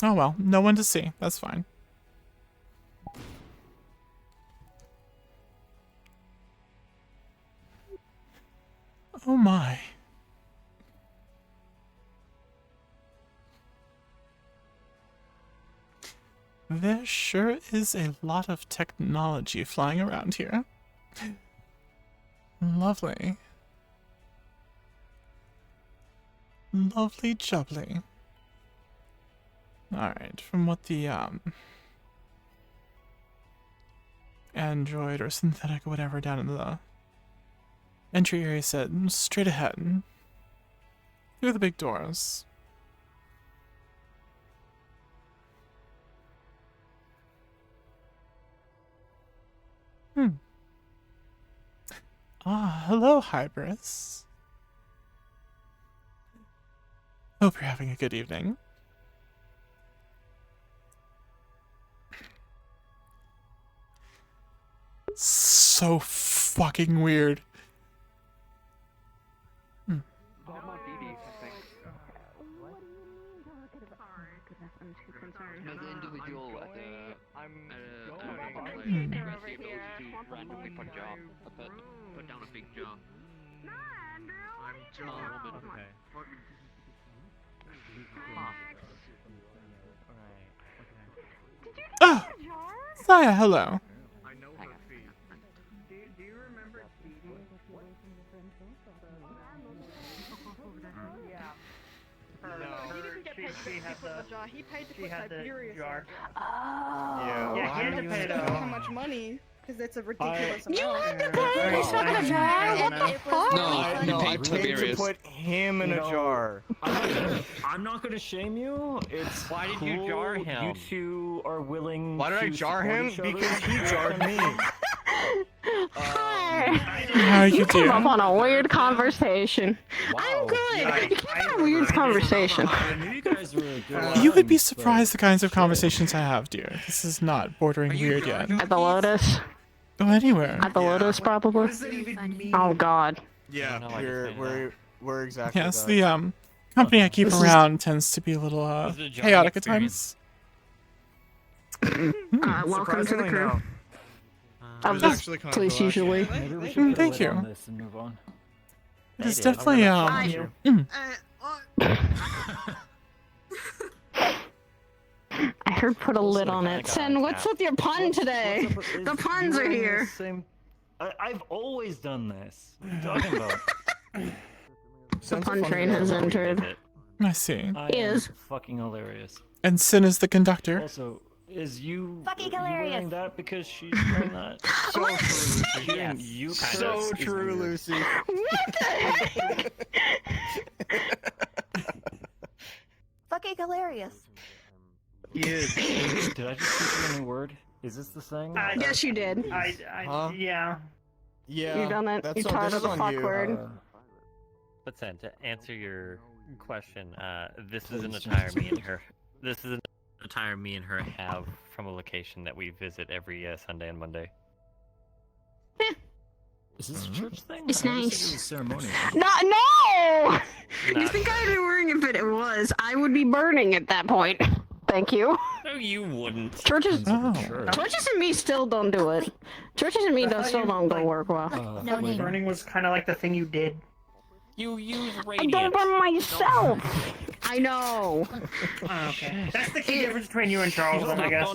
Oh well, no one to see. That's fine. Oh my. There sure is a lot of technology flying around here. Lovely. Lovely jubbly. Alright, from what the, android or synthetic or whatever down in the entry area said, straight ahead. Through the big doors. Ah, hello, Hybris. Hope you're having a good evening. So fucking weird. As an individual at randomly put down a big jaw. I'm John. Okay. Ah! Saya, hello. I know her feet. Do you remember Dee Dee? Yeah. No, He didn't get paid she had the jar. He paid to she put had the Tiberius jar. Oh. Yeah, he had to pay How much money? Because it's a ridiculous amount. You had to pay to put a jar? What the fuck? No, I paid paid to Tiberius. put him in a jar. I'm not gonna shame you. It's Why did cool. you jar him? You two are willing. Why did I to jar support him? each other. Because he jarred me. How you Come up doing? on a weird conversation. I'm good. You keep on a weird conversation. I knew you guys were a good You would be line, surprised the kinds of shit. conversations I have, dear. This is not bordering weird yet. At the Lotus. Go anywhere. At the Lotus, probably. Oh God. Yeah, No, I just made we're exactly Yes, that. the company I keep This is- around tends to be a little This is a jarring chaotic at experience. times. Welcome to the Surprisingly, crew. no. Of was this actually kind of place relaxing. usually. Maybe we should Mm, put a thank lid on you. this and move on. It's did. definitely I heard put a lid on kinda it. got Sen, what's untapped. with your pun today? What's up with- The is puns you are wearing the here. Same... I've always done this. What are you talking about? The pun train has entered. I see. I Is. am fucking hilarious. And Sin is the conductor. Also, is you Fucking you wearing hilarious. that because she's wearing that? So true, Lucy. Hearing you kind So of is true, weird. Lucy. What the heck? Fucking hilarious. Did I just teach you a new word? Is this the saying? Yes, you did. Huh? Yeah. Yeah. You done it. That's You on, taught this her is the on fuck you. word. But then, to answer your question, this is an Please, attire just- me and her. This is an attire me and her have from a location that we visit every Sunday and Monday. Is this a church thing? It's I always nice. think it was ceremonial. No! You Not- think I'd be wearing it if it was? I would be burning at that point. Thank you. No, you wouldn't. Churches, Oh. churches and me still don't do it. Churches and me I thought still you, don't go like- work well. No wait, name. Burning was kind of like the thing you did. You use I radiant. don't burn myself. I know. Oh, okay. That's the key difference between you and Charles, then, I guess.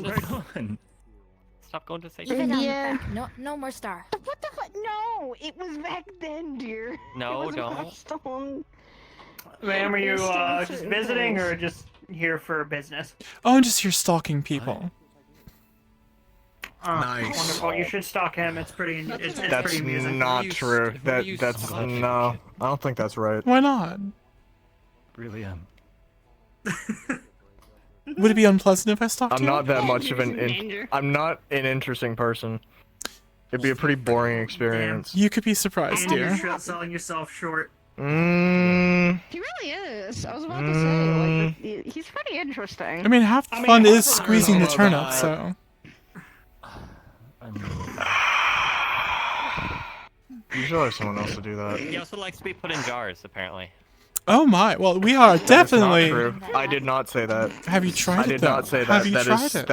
Stop going to say Leave it down. Yeah. No more star. What the fuck? No, it was back then, dear. No, it was don't. Hearthstone. Ma'am, are you Stars just and visiting or balls. just here for business? Oh, I'm just here stalking people. Nice. Wonderful. You should stalk him. It's pretty. It's That's pretty amusing. not you- true. who That you that's stalking? no. I don't think that's right. Why not? Really am. Would it be unpleasant if I stalked I'm you? not that much of an. Danger. I'm not an interesting person. It'd be a pretty boring experience. You could be surprised, And you're dear. selling yourself short. Mmm. He really is. I was about to say, like, he's pretty interesting. I mean, half the I mean, fun is half of- squeezing the Oh, turnip, God. so. I'm You should have someone else to do that. He also likes to be put in jars, apparently. Oh my. Well, we are definitely. That is not true. I did not say that. Have you tried I it did though? not say that. Have you That tried is it?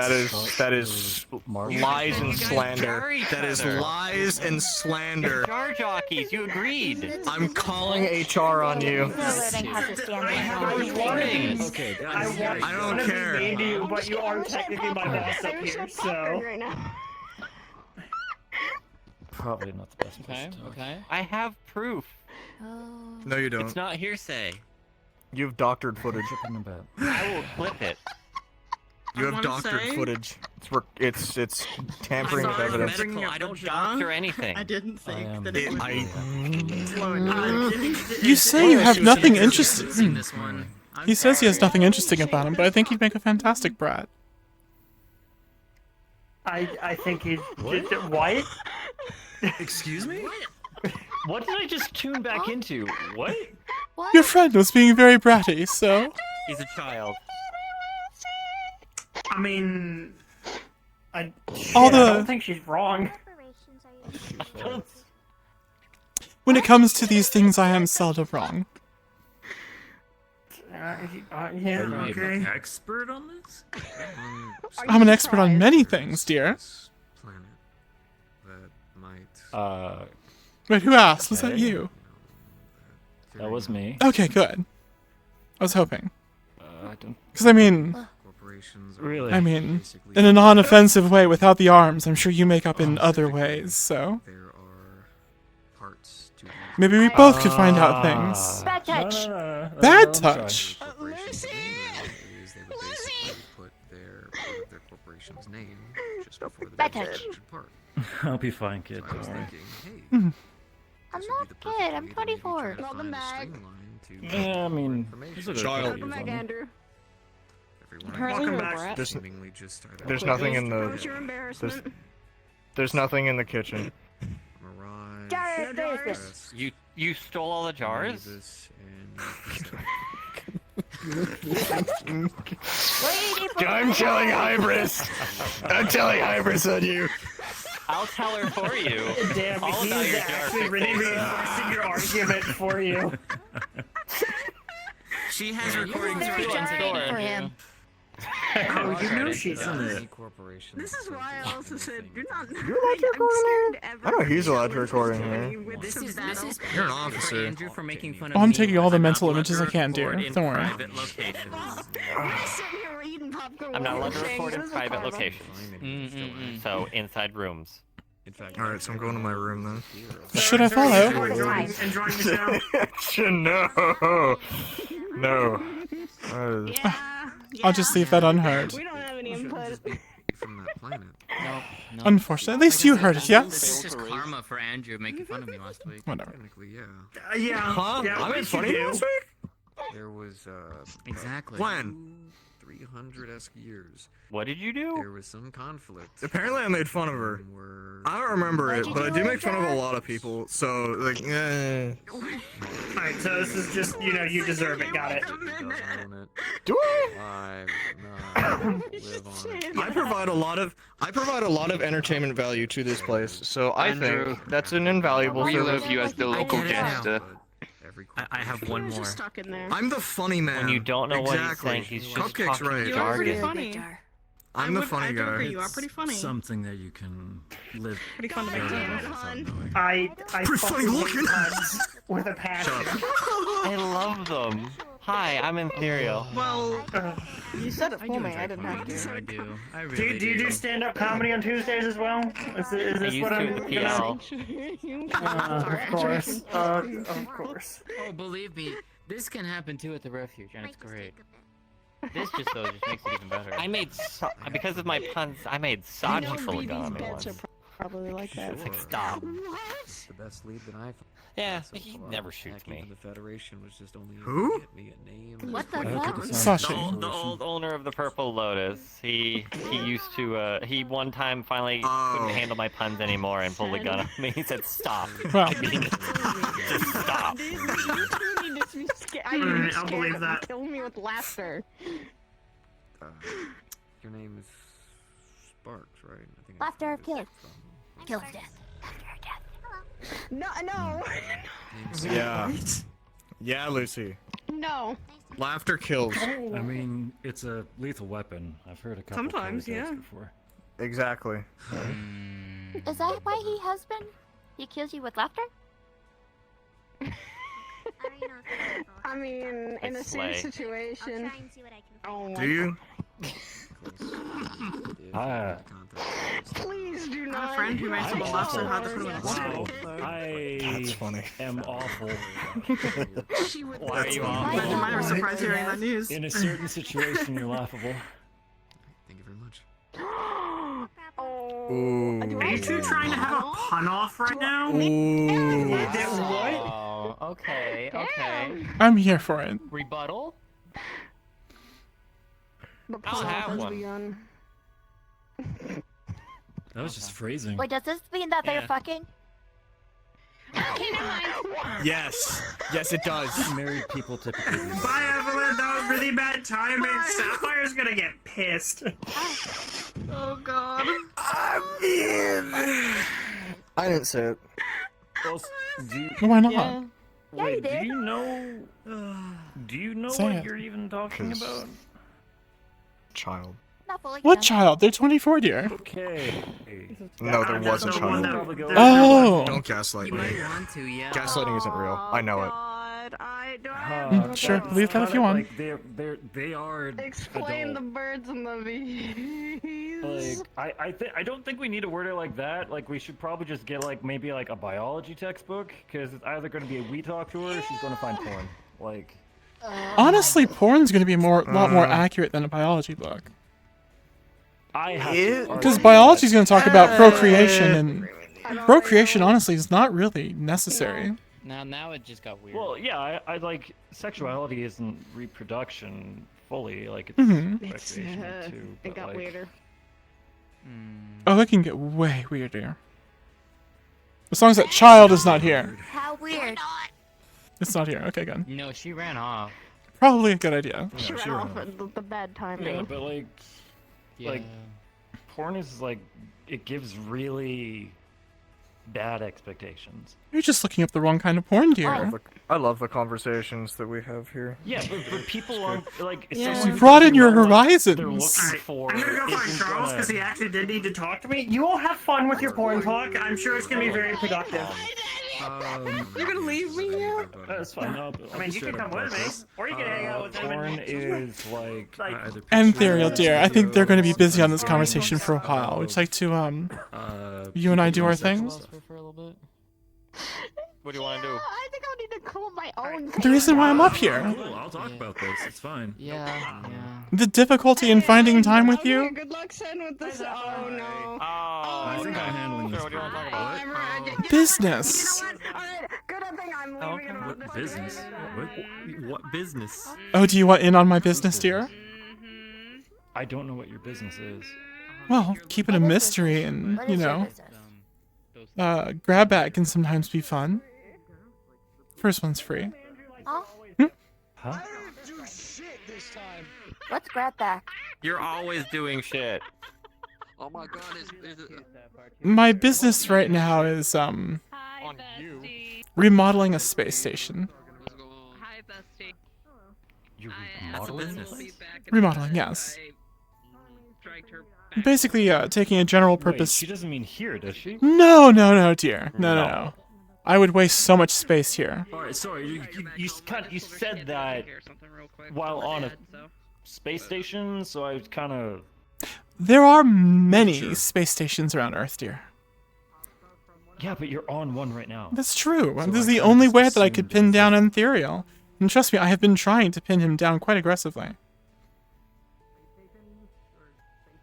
that is lies and slander. That is lies and slander. Jar jockeys, you agreed. I'm calling HR on you. Still learning how to stand I was there. wondering. Okay, I don't care. Mean to you, but you are technically my boss up here, so. Right now. probably not the best place Okay, to talk. okay. I have proof. Oh. No, you don't. It's not hearsay. You've doctored footage. Chipping about. I will clip it. You have doctored footage. It's tampering with I'm not evidence. medical. I don't doctor anything. I didn't I think am that it would I You say you have nothing interesting. seen this one. I'm He says he has sorry. nothing interesting about him, but I think he'd make a fantastic brat. I think he's just what? Excuse me? What did I just tune back into? What? What? Your friend was being very bratty, so. He's a child. I mean, All I the- don't think she's wrong. When it comes to these things, I am seldom wrong. Yeah, Are you okay. Expert on this? I'm an expert on many things, dear. Planet that might Wait, who asked? Was that Okay. you? That was me. Okay, good. I was hoping. I don't. Because, I mean, corporations Really? I mean, in a non-offensive way, without the arms, I'm sure you make up in other ways, so. there are parts to Maybe we both could find out things. Bad touch. Bad touch. corporations is they would basically put their part of their corporation's name just before the Bad manufactured touch. part. I'll be fine, kid. So I was Don't worry. thinking, hey, Mhm. I'm this would not be the perfect kid, I'm way to maybe 24. try to Welcome find a back. streamline to Yeah, I mean, information. there's a Child. Welcome back, Andrew. Everyone Apparently Welcome you're a back. brat. There's- seemingly just started There's nothing in Where's the your embarrassment? there's nothing in the kitchen. Mirage, Jared, No there's jars. this. You stole all the jars? Mavis, and Waiting for I'm telling Hybris. I'm telling Hybris on you. I'll tell her for you. Damn, All he's about your jar actually really fixing. reinforcing your argument for you. she has recordings Very too on jarring store. for him. Oh, you know she's Isn't on it? it. This is why I also said you're not. You're allowed to record in here? I know he's allowed to record in here. You're an officer. Andrew for making fun Oh, of I'm me taking all the because I'm mental not allowed images to I can, dear. record in Don't worry. Private locations. We're sitting here eating popcorn. I'm not allowed to saying, record in "This is private karma." locations. So inside rooms. In fact, All right, so I'm going to my room then. Should I follow? Enjoying the show? No. No. Yeah. I'll just leave that unheard. We don't have any input. from that planet. No, no. Unfortunately, at least you heard it, This yes? is karma for Andrew making fun of me last week. Whatever. Technically, yeah. Yeah. Huh? Yeah, I at made least fun you of you do. last week? There was Exactly. When? 300-esque years. What did you There do? was some conflict. Apparently I made fun of her. Were I don't remember What'd it, you but I do do with make fun of a that? lot of people. So like, Alright, so this is just, you deserve it, got it. He doesn't own it. do I? Live on it. I provide a lot of entertainment value to this place. So I think that's an invaluable We service. love you as the local jester. Every I have one He was more. just stuck in there. I'm the funny man. When you don't know what he's exactly. saying, he's just Cupcake's talking right. You are pretty jargon. funny. I'm the funny I do agree, guy. you are pretty funny. Something that you can live. Pretty fun to make very fun well of. without knowing. I Pretty funny fucking looking. hate puns with a passion. I love them. Hi, I'm Ethereal. Well, Ugh. you said it I for do me. enjoy I didn't have comedy. to. I do. I Do really you do stand-up comedy on Tuesdays as well? Is I this used what to I'm at the gonna... PL. Of course. Of course. Oh, believe me, this can happen too at the refuge, and it's great. This just though just makes it even better. I made because of my puns. I made Saji Fuligami once. Probably like that. It's like stop. It's the best lead that I've. Yeah, so he far. never shoots Hacking me. from the Federation was just only able Who? to get me a name. What the Okay, fuck? good to sound. Sashi. The old owner of the Purple Lotus. He used to. He one time finally couldn't handle my puns anymore and pulled a gun on me. He said stop. Well, Just stop. You two need to be scared. I Alright, need I'll scared believe of that. Kill me with laughter. Your name is Sparks, right? I think Laughter I of killer. from- Kill of death. Laughter of death. No, no. Name's Yeah. Yeah, Lucy. No. Laughter kills. I mean, it's a lethal weapon. I've heard a couple Sometimes, killer jokes yeah. before. Exactly. Is that why he husband? He kills you with laughter? I mean, in Like a Slay. serious situation. Oh my Do you? Ah. Please do I not. have a friend who makes someone laugh so hard to put him in Wow. hospital. That's funny. am awful. Why are you on? Imagine mine was surprised hearing that news. In a certain situation, you're laughable. Thank you very much. Oh. Ooh. Are you two trying to have a pun off right now? Ooh. Oh, okay, okay. I'm here for it. Rebuttal? The I'll pun have has one. begun. That was just phrasing. Wait, does this mean that they're Yeah. fucking? Yes. Yes, it does. Married people typically do that. Bye, Evelyn. That was really bad timing. Sapphire's gonna get pissed. Oh god. I didn't say it. Well, do you, Why not? Yeah, you wait, do did. you know? Do you know Say what it. you're even talking 'Cause- about? Child. Not fully. What child? They're 24, dear. Okay. No, there was a That's the one child. that- Oh. Don't gaslight You me. might want to, yeah. Gaslighting isn't real. I know it. God, do I Mm, sure, leave that if you want. Like they are. Explain adult. the birds and the bees. Like I don't think we need to word it like that. Like we should probably just get like maybe like a biology textbook because it's either going to be a we talk to her or she's going to find porn. Like Honestly, porn's gonna be a lot more accurate than a biology book. I have It- to Because argue biology's that- gonna talk about procreation, and I don't procreation know. honestly is not really necessary. Now it just got weird. Well, yeah, I like sexuality isn't reproduction fully. Like it's Mhm. It's, recreational too. it but, got like, weirder. Oh, it can get way weirder. As long as that child is not here. How weird. It's not here. Okay, good. No, she ran off. Probably a good idea. She ran sure. off at the bad Yeah, timing. but like Yeah. Like- porn is like it gives really bad expectations. You're just looking up the wrong kind of porn, dear. I love the conversations that we have here. Yeah, but people aren't like. Yeah. someone who Broaden doesn't your know what horizons. They're looking Alright, for. I'm gonna go find isn't Charles gonna- because he actually did need to talk to me. You all have fun with your porn talk. I'm sure it's gonna be very productive. You're gonna leave me here? That's fine. I mean, you can come with me, or you can hang out with him. Porn and- is like. And Ethereal, dear, I think they're going to be busy on this conversation for a while. Would you like to, you and I do our things? For a little bit. What do you want to do? I think I'll need to cool my own. The reason why I'm up here. Cool, I'll talk about this. It's fine. Yeah. The difficulty in finding time with you? Good luck, Sen, with this. Oh no. Oh, I think I'm handling this. What do you want to talk about? Business. Alright, good thing I'm leaving it on What this business? video. What business? Oh, do you want in on my business, dear? I don't know what your business is. Well, keep it a mystery and, What you is your know, business? grab bag can sometimes be fun. First one's free. Huh? Huh? Let's grab back. You're always doing shit. Oh my god, is it... My business right now is, On you. remodeling a space station. What's going on? Hi, bestie. You That's a remodeling business. this? Be back in Remodeling, a minute. yes. I dragged her back. Basically, taking a general Wait, purpose. she doesn't mean here, does she? No, dear. No. No. I would waste so much space here. Alright, sorry, you said that Here, something real quick while for my on a dad, so. space station, so I was kind of. There are many space stations around Earth, dear. Yeah, but you're on one right now. That's true. So This is I the kinda only just way that I could assumed pin it was down a- Ethereal. And trust me, I have been trying to pin him down quite aggressively.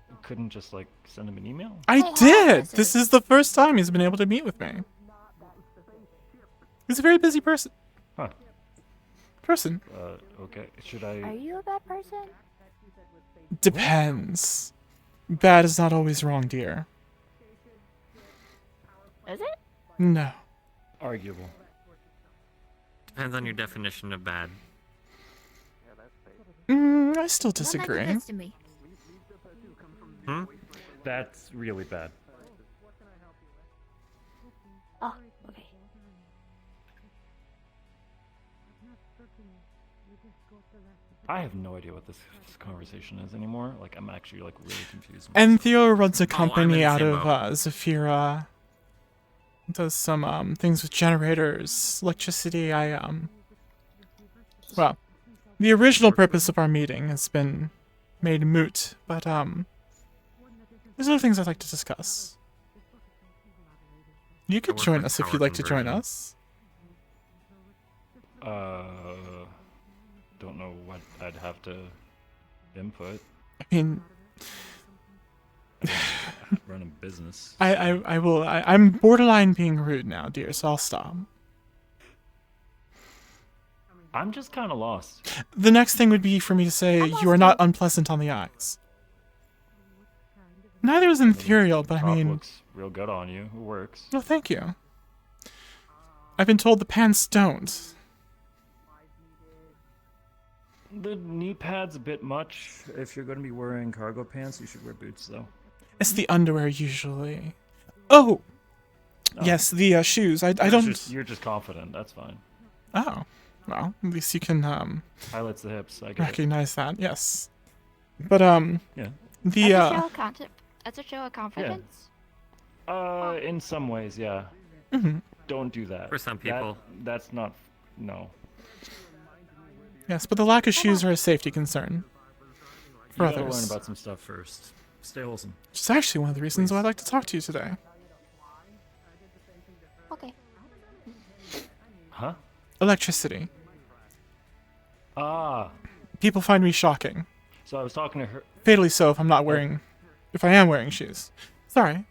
You couldn't just like send him an email? I Hey, hi, did! this This is- is the first time he's been able to meet with me. He's a very busy person. Huh. Okay. Should Are I? you a bad person? Depends. Bad is not always wrong, dear. Is it? No. Arguable. Depends on your definition of bad. I still Don't do disagree. this to me. Hmm? That's really bad. Oh, okay. I have no idea what this conversation is anymore. Like, I'm actually like really confused. And Theo runs a I'm in company the out same of boat. Zafira. Does some things with generators, electricity. Well, the original purpose of our meeting has been made moot, but there's other things I'd like to discuss. You could work join with us if power you'd like to join conversion. us. Don't know what I'd have to input. I mean, Run a business. I'm borderline being rude now, dear, so I'll stop. I'm just kind of lost. The next thing would be for me to say you are not unpleasant on the eyes. Neither is Ethereal, but I Top mean... looks real good on you. It works. No, thank you. I've been told the pants don't. The knee pad's a bit much. If you're going to be wearing cargo pants, you should wear boots, though. It's the underwear, usually. Oh! Yes, the shoes. I don't... You're just confident. That's fine. Oh. Well, at least you can, Highlights the hips. I get it. recognize that, yes. But, Yeah. the, That's a show of confidence. In some ways, yeah. mhm. Don't do that. For some people. That's not... No. Yes, but the lack of shoes are a safety concern. For You gotta learn others. about some stuff first. Stay wholesome. Which is actually one of the reasons why I'd like to talk to you today. Okay. Huh? Electricity. Ah. People find me shocking. So I was talking to her... Fatally so if I'm not wearing... if I am wearing shoes. Sorry.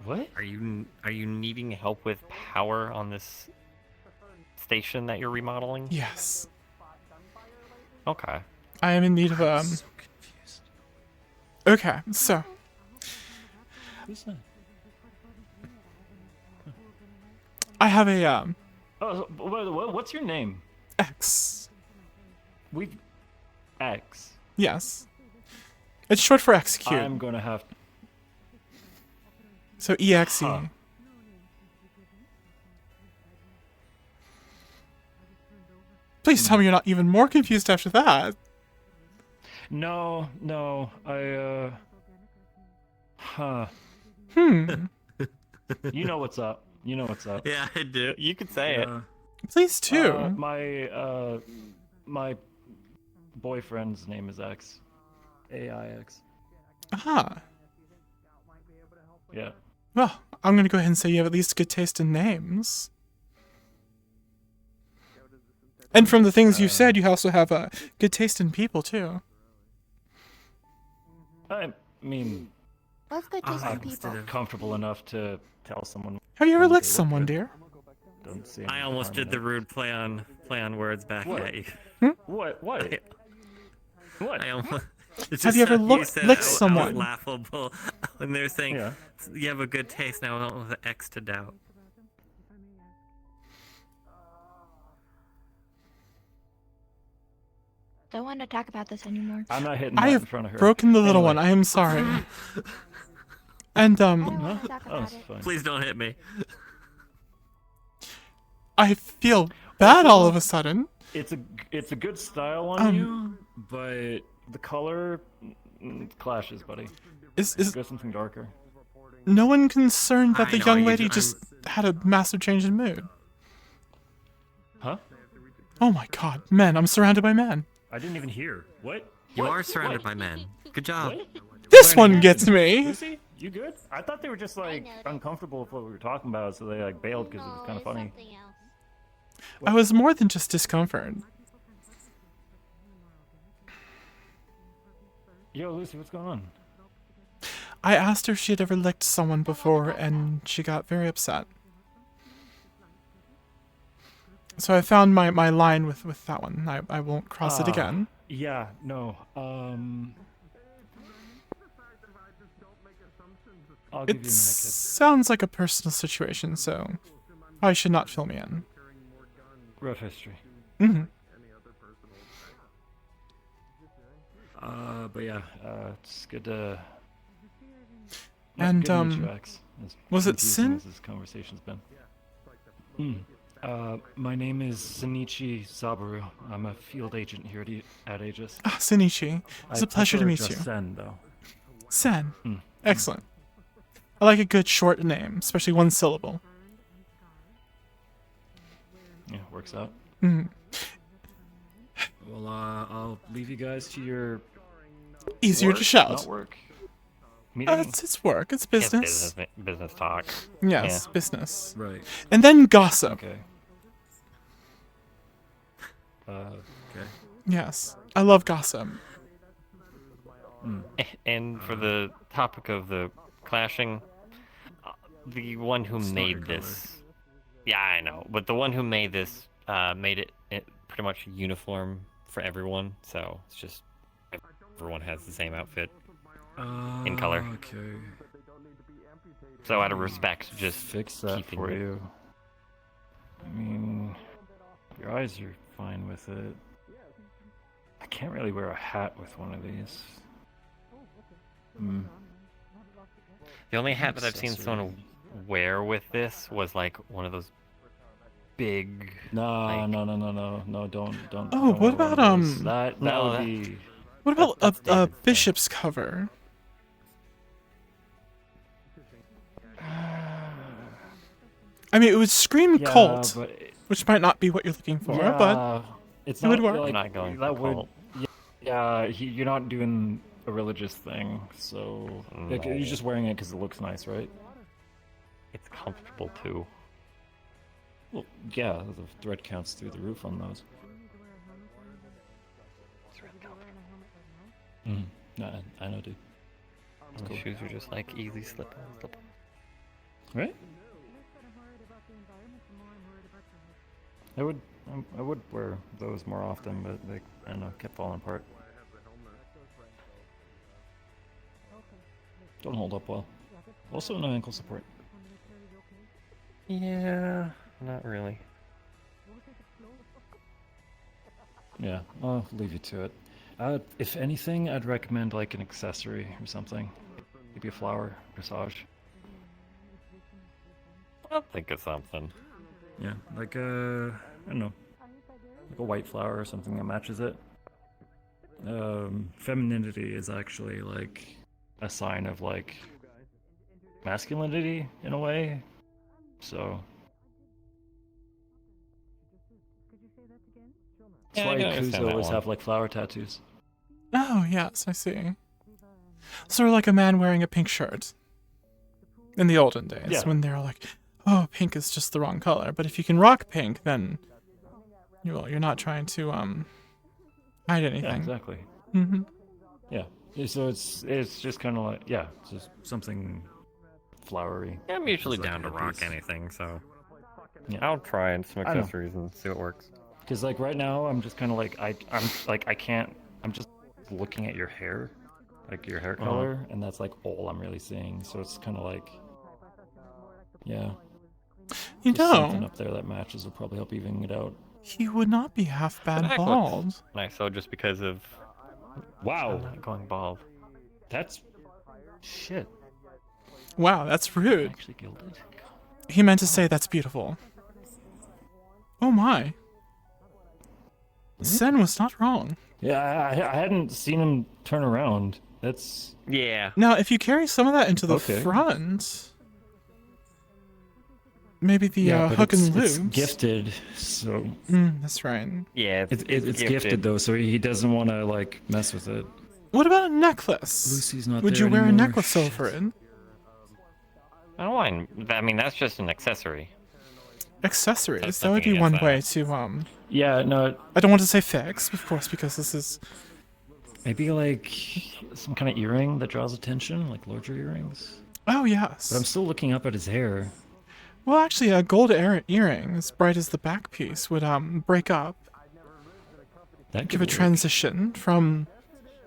What? Are you needing help with power on this station that you're remodeling? Yes. Okay. I am in need of, I'm so confused. Okay, so... Who's that? I have a, Oh, what's your name? X. X. Yes. It's short for execute. I'm gonna have... So EXE. Huh. Please tell me you're not even more confused after that. No, Huh. You know what's up. You know what's up. Yeah, I do. You could say it. Please too. My boyfriend's name is X. AIX. Ah. Yeah. Well, I'm gonna go ahead and say you have at least good taste in names. And from the things you said, you also have good taste in people too. I mean, What's good taste in I'm people? comfortable enough to tell someone. Have you ever when licked they look someone, good. dear? Don't see I any almost harm did in the it. rude play on words back What? at you. What? What? What? I almost, it's Have just you ever how licked said it, I was someone? laughable when they're saying Yeah. you have a good taste. Now I went with an X to doubt. Don't want to talk about this anymore. I'm not hitting I that in have front of her. broken the little Anyway. one. I am sorry. And I don't want to talk Oh, about it's it. fine. Please don't hit me. I feel bad all of a sudden. It's a good style on you, but the color clashes, buddy. Is Go something darker. no one concerned that I the know, young you lady just- just had a massive change in mood? Huh? Oh my god, men, I'm surrounded by men. I didn't even hear. What? You What? are surrounded by men. Good job. What? This one gets me. Lucy, you good? I thought they were just like uncomfortable with what we were talking about, so they like bailed because it was kind of funny. I was more than just discomfort. Yo, Lucy, what's going on? I asked her if she had ever licked someone before, and she got very upset. So I found my line with that one. I won't cross it again. Yeah, no. I'll give you a minute, It kid. sounds like a personal situation, so I should not fill me in. Rough history. Mm-hmm. But yeah, it's good to. And, good to meet you, X. As was it confusing Sin? as this conversation's been. My name is Senichi Sabaru. I'm a field agent here at Aegis. Ah, Senichi. It's a pleasure to prefer meet just you. Sen, though. Sen. Hmm. Excellent. I like a good short name, especially one syllable. Yeah, works out. Mm. Well, I'll leave you guys to your Easier work, to shout. not work. Meeting? It's work. It's It's business. business talk. Yes, business. Right. And then gossip. Okay. Okay. Yes, I love gossip. And for the topic of the clashing, the one who It's not made your color. this, yeah, I know, but the one who made this made it pretty much uniform for everyone, so it's just everyone has the same outfit in color. Okay. So out of respect, just Fix that keeping for it. you. I mean, your eyes are fine with it. I can't really wear a hat with one of these. Hmm. The only hat that I've seen someone Accessory. wear with this was like one of those big. No, like, no, don't. Oh, don't what wear about, one of those. That No, would that- be. What about That's a David's thing. bishop's cover? I mean, it would scream Yeah, cult, but which might not be what you're looking for, yeah, but it's it would not, work. Like, I'm not going that for would. cult. Yeah, you're not doing a religious thing, so like, No. you're just wearing it because it looks nice, right? It's comfortable too. Well, yeah, the thread counts through the roof on those. Mm. No, I know, dude. The cool. shoes are just like easy slip on. Right? I would wear those more often, but they, I don't know, kept falling apart. Don't hold up well. Also, no ankle support. Yeah, not really. Yeah, I'll leave you to it. If anything, I'd recommend like an accessory or something. Maybe a flower, corsage. I'll think of something. Yeah, like I don't know, like a white flower or something that matches it. Femininity is actually like a sign of like masculinity in a way. So that's Yeah, I why can understand Yakuza that always one. have like flower tattoos. oh yes, I see. Sort of like a man wearing a pink shirt. In the olden days, Yeah. when they're like, "Oh, pink is just the wrong color," but if you can rock pink, then you're not trying to hide anything. Yeah, exactly. Mm-hmm. Yeah. So it's just kind of like, yeah, it's just something flowery. Yeah, I'm usually It's like down to a rock headpiece. anything, so Yeah. I'll try and some I know. accessories and see what works. Because like right now, I'm just kind of like I can't. I'm just looking at your hair, like your hair color, and that's like all I'm really seeing. So it's kind of like, yeah. You Just something know, up there that matches will probably help even it out. he would not be half bad That looks bald. nice, so just because of Wow, I'm not going bald. that's shit. Wow, that's rude. Actually gilded. He meant to say that's beautiful. Oh my. Sen was not wrong. Yeah, I hadn't seen him turn around. That's Yeah. Now, if you carry some of that into the Okay. front, maybe the but hook and it's loops. gifted, so That's right. Yeah, it's gifted though, so he doesn't want to like mess with it. What about a necklace? Lucy's not Would there you wear a anymore. necklace Shit. over it? I don't mind. I mean, that's just an accessory. Accessories. That's That would nothing be one against way that. to Yeah, no, I don't want to say fix, of course, because this is maybe like some kind of earring that draws attention, like larger earrings. oh yes. But I'm still looking up at his hair. Well, actually, a gold earring, as bright as the back piece, would break up, That give could a work. transition from,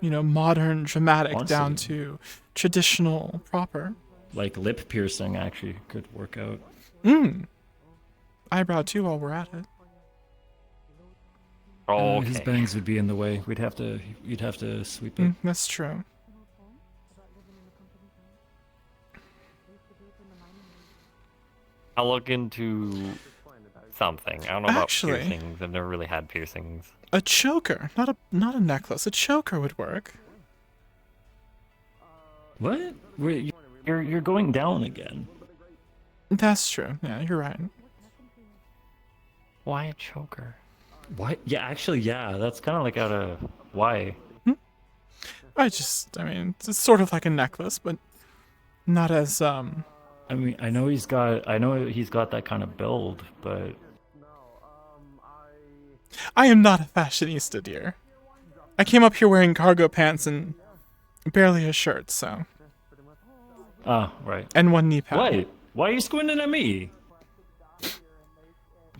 modern dramatic down Honestly. to traditional proper. Like lip piercing actually could work out. Eyebrow too, while we're at it. Oh, His okay. bangs would be in the way. You'd have to sweep it. That's true. I'll look into something. I don't know about Actually- piercings. I've never really had piercings. A choker, not a necklace. A choker would work. What? Wait, you're going down again. That's true. Yeah, you're right. Why a choker? Why? Yeah, actually, yeah. That's kind of like out of why. I mean, it's sort of like a necklace, but not as I mean, I know he's got that kind of build, but I am not a fashionista, dear. I came up here wearing cargo pants and barely a shirt, so. right. And one knee pad. Wait, why are you squinting at me?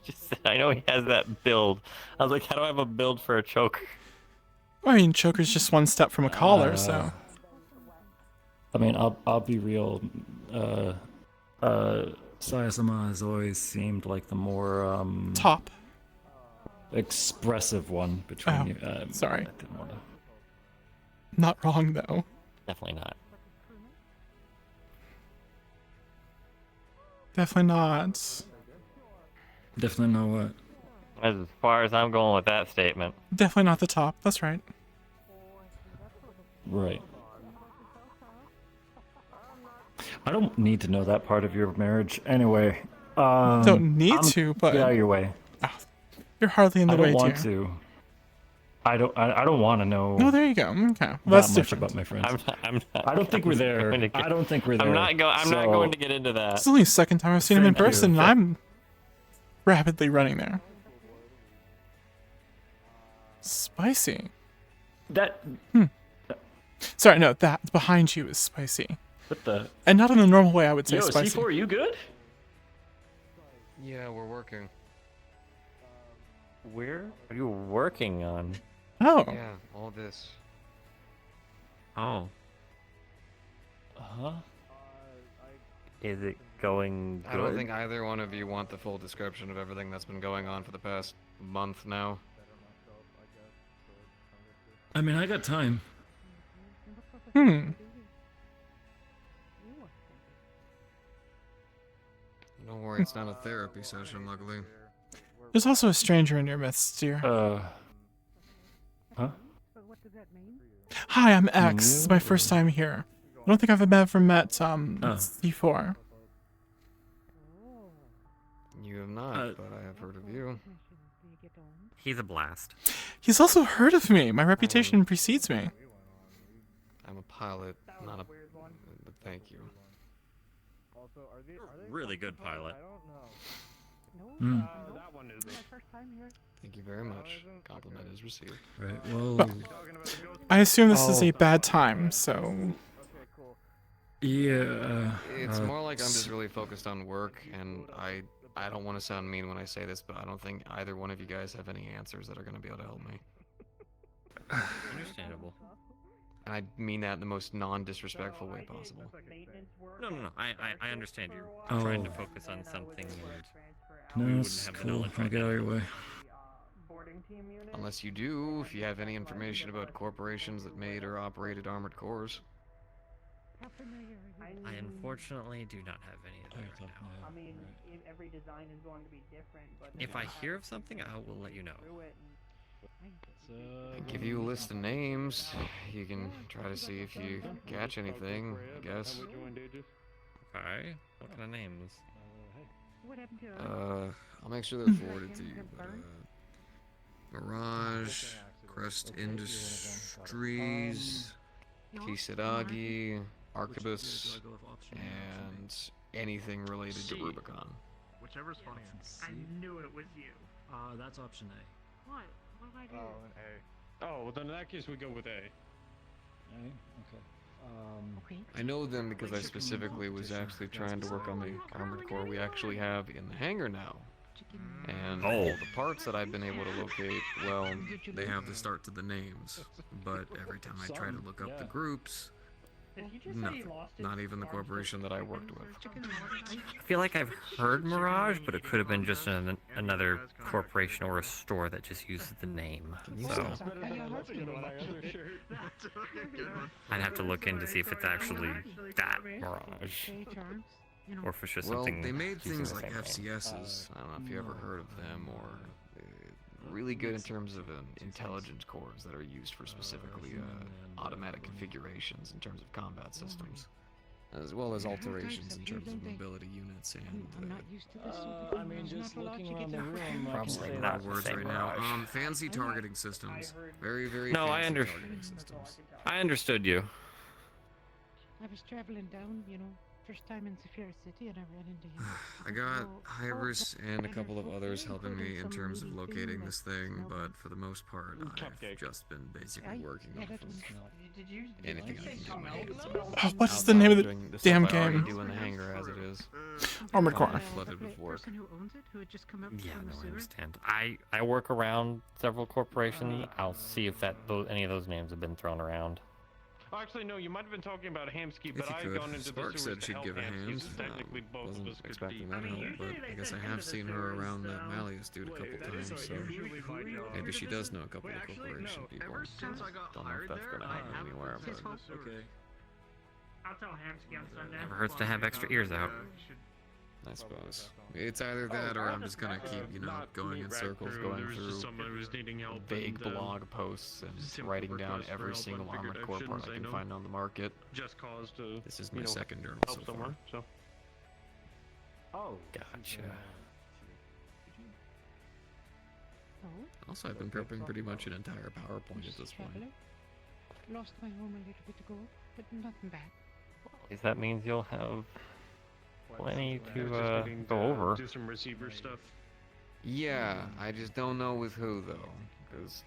Just I know he has that build. I was like, how do I have a build for a choker? I mean, choker's just one step from a collar, so. I mean, I'll be real. Sayasama has always seemed like the more Top. expressive one between Oh, you. sorry. I didn't want to. Not wrong, though. Definitely not. Definitely not. Definitely know what. As far as I'm going with that statement. Definitely not the top. That's right. Right. I don't need to know that part of your marriage anyway. Don't need to, but get out of your way. You're hardly in the I don't way, want dear. to. I don't want to know. No, there you go. Okay, well, that that's much different. about my friends. I'm not, I don't think we're there. I don't think we're there. I'm not so- going to get into that. It's only the second time I've seen him in Thank you. person, and I'm rapidly running there. Spicy. That. Sorry, no, that behind you is spicy. What the? And not in the normal way I would say Yo, spicy. C4, you good? Yeah, we're working. Where are you working on? Oh. Yeah, all this. Oh. Huh? Is it going good? I don't think either one of you want the full description of everything that's been going on for the past month now. I mean, I got time. Hmm. Don't worry, it's not a therapy session, luckily. There's also a stranger in your midst, dear. Huh? Hi, I'm X. This is my first time here. I don't think I've ever met C4. You have not, but I have heard of you. He's a blast. He's also heard of me. My reputation precedes me. I'm a pilot, not a... But thank you. Really good pilot. Thank you very much. Compliment is received. Right, well... I assume this is a bad time, so... Yeah, It's more like I'm just really focused on work, and I don't want to sound mean when I say this, but I don't think either one of you guys have any answers that are going to be able to help me. Understandable. And I mean that in the most non-disrespectful way possible. No. I understand you're trying to focus on something and No, we it's wouldn't have the cool. knowledge I'll right get now. out of your way. Unless you do, if you have any information about corporations that made or operated armored cores. I unfortunately do not have any of that right now. I mean, every design is going to be different, but If I hear of something, I will let you know. I give you a list of names. You can try to see if you catch anything, I guess. Okay. What kind of names? I'll make sure they're forwarded to you. Mirage, Crest Industries, Kisaragi, Arquebus, and anything related to Rubicon. whichever's funny. I knew it was you. That's option A. What? What did I do? Oh, an A. Oh, well then in that case we go with A. A? Okay. I know them because I specifically was actually trying to work on the armored core we actually have in the hangar now. And all the parts that I've been able to locate, well, they have the start to the names. But every time I try to look up the groups, nothing. Not even the corporation that I worked with. I feel like I've heard Mirage, but it could have been just another corporation or a store that just uses the name. So I'd have to look in to see if it's actually that Mirage. or if it's just Well, something. they made using things the like same name. FCSs. I don't know if you ever heard of them, or really good in terms of intelligence cores that are used for specifically automatic configurations in terms of combat systems, as well as alterations in terms of mobility units and. I mean, just looking around the room, I can Probably say not that. Words same right now. garage. Fancy targeting systems. Very, very No, fancy targeting systems. I understood you. I was traveling down, first time in Saphira City, and I ran into him. I got Hybris and a couple of others helping me in terms of locating this thing, but for the most part, I've just been basically working off of anything I can get my hands on. What is the name of the Doing stuff damn I already game? do in the hangar as it is. Armored Core. Flooded with work. Who owns it? Who had just come up Yeah, from the no, I sewer? understand. I work around several corporations. I'll see if any of those names have been thrown around. Actually, no, you might have been talking about Hamsky, If but you I've could. gone into Spark the sewers said to she'd help give a Hamsky, hand. so technically both of Wasn't us could expecting be. that help, but I guess I have seen her around that Malleus dude a couple times, so maybe she does know a couple of corporation people. Don't know if that's gonna happen anywhere, but Okay. I'll tell Hamsky on Sunday. Never hurts to have extra ears out. I suppose. It's either that or I'm just gonna keep, going in circles, going through vague blog posts and writing down every single Armored Core part I can find on the market. Just cause to. This is my second journal so help far. somewhere. So. Oh, Gotcha. Also, I've been prepping pretty much an entire PowerPoint at this point. Lost my home a little bit ago, but nothing bad. At least that means you'll have plenty Just to needing go to over. Do some receiver stuff. Yeah, I just don't know with who though, because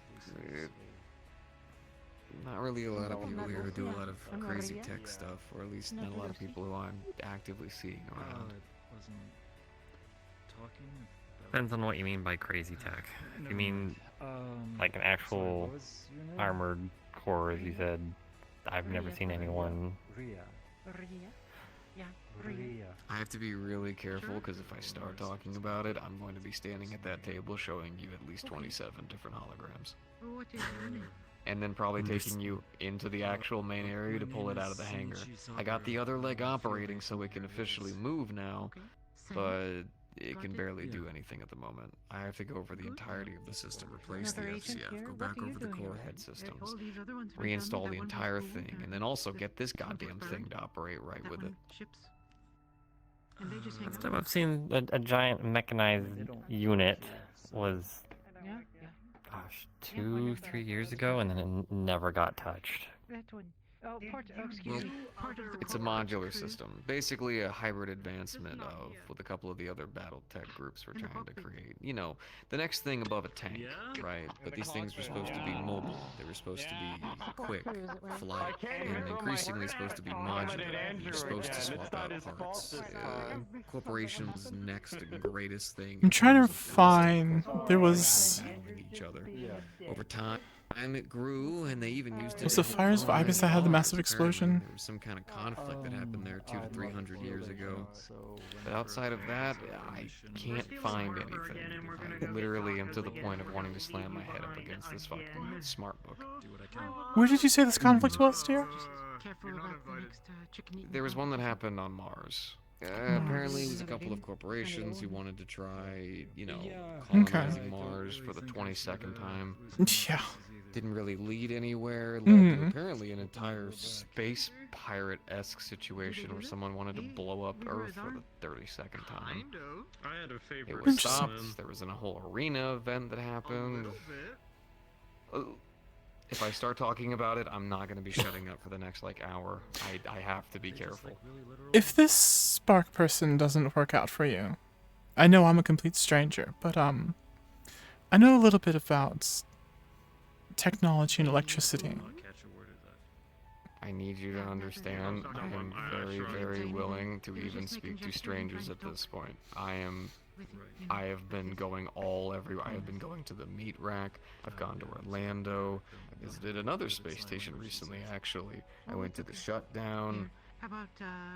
not really a lot of people here who do a lot of crazy tech stuff, or at least not a lot of people who I'm actively seeing around. Depends on what you mean by crazy tech. If you mean like an actual armored core, as you said, I've never seen anyone. Ria? Yeah, Ria. I have to be really careful because if I start talking about it, I'm going to be standing at that table showing you at least 27 different holograms. What is your name? And then probably taking you into the actual main area to pull it out of the hangar. I got the other leg operating so it can officially move now, but it can barely do anything at the moment. I have to go over the entirety of the system, replace the FCF, go back over the core head systems, reinstall the entire thing, and then also get this goddamn thing to operate right with it. Last time I've seen a giant mechanized unit was, gosh, 2-3 years ago, and then it never got touched. That one. Oh, excuse me. Part of the It's a modular system, basically a hybrid advancement of what a couple of the other battle tech groups were trying to create. You know, the next thing above a tank, right? But these things were supposed to be mobile. They were supposed to be quick, flight, and increasingly supposed to be modular. You're supposed to swap out parts. Corporation's next and greatest thing. I'm trying to find. There was. Each other. Over time. And it grew, and they even used it. Was the fires of Ibis that had the massive explosion? There was some kind of conflict that happened there 200 to 300 years ago. But outside of that, I can't find anything. I literally am to the point of wanting to slam my head up against this fucking smart book. Where did you say this conflict was, dear? There was one that happened on Mars. Apparently, it was a couple of corporations who wanted to try, colonizing Mars for the 22nd time. Yeah. Didn't really lead anywhere. Led to apparently an entire space pirate-esque situation where someone wanted to blow up Earth for the 32nd time. I had a favorite. It was stopped. There was a whole arena event that happened. If I start talking about it, I'm not going to be shutting up for the next hour. I have to be careful. If this spark person doesn't work out for you, I know I'm a complete stranger, but I know a little bit about technology and electricity. I need you to understand, I am very, very willing to even speak to strangers at this point. I have been going everywhere. I have been going to the meat rack. I've gone to Orlando. I visited another space station recently, actually. I went to the shutdown. How about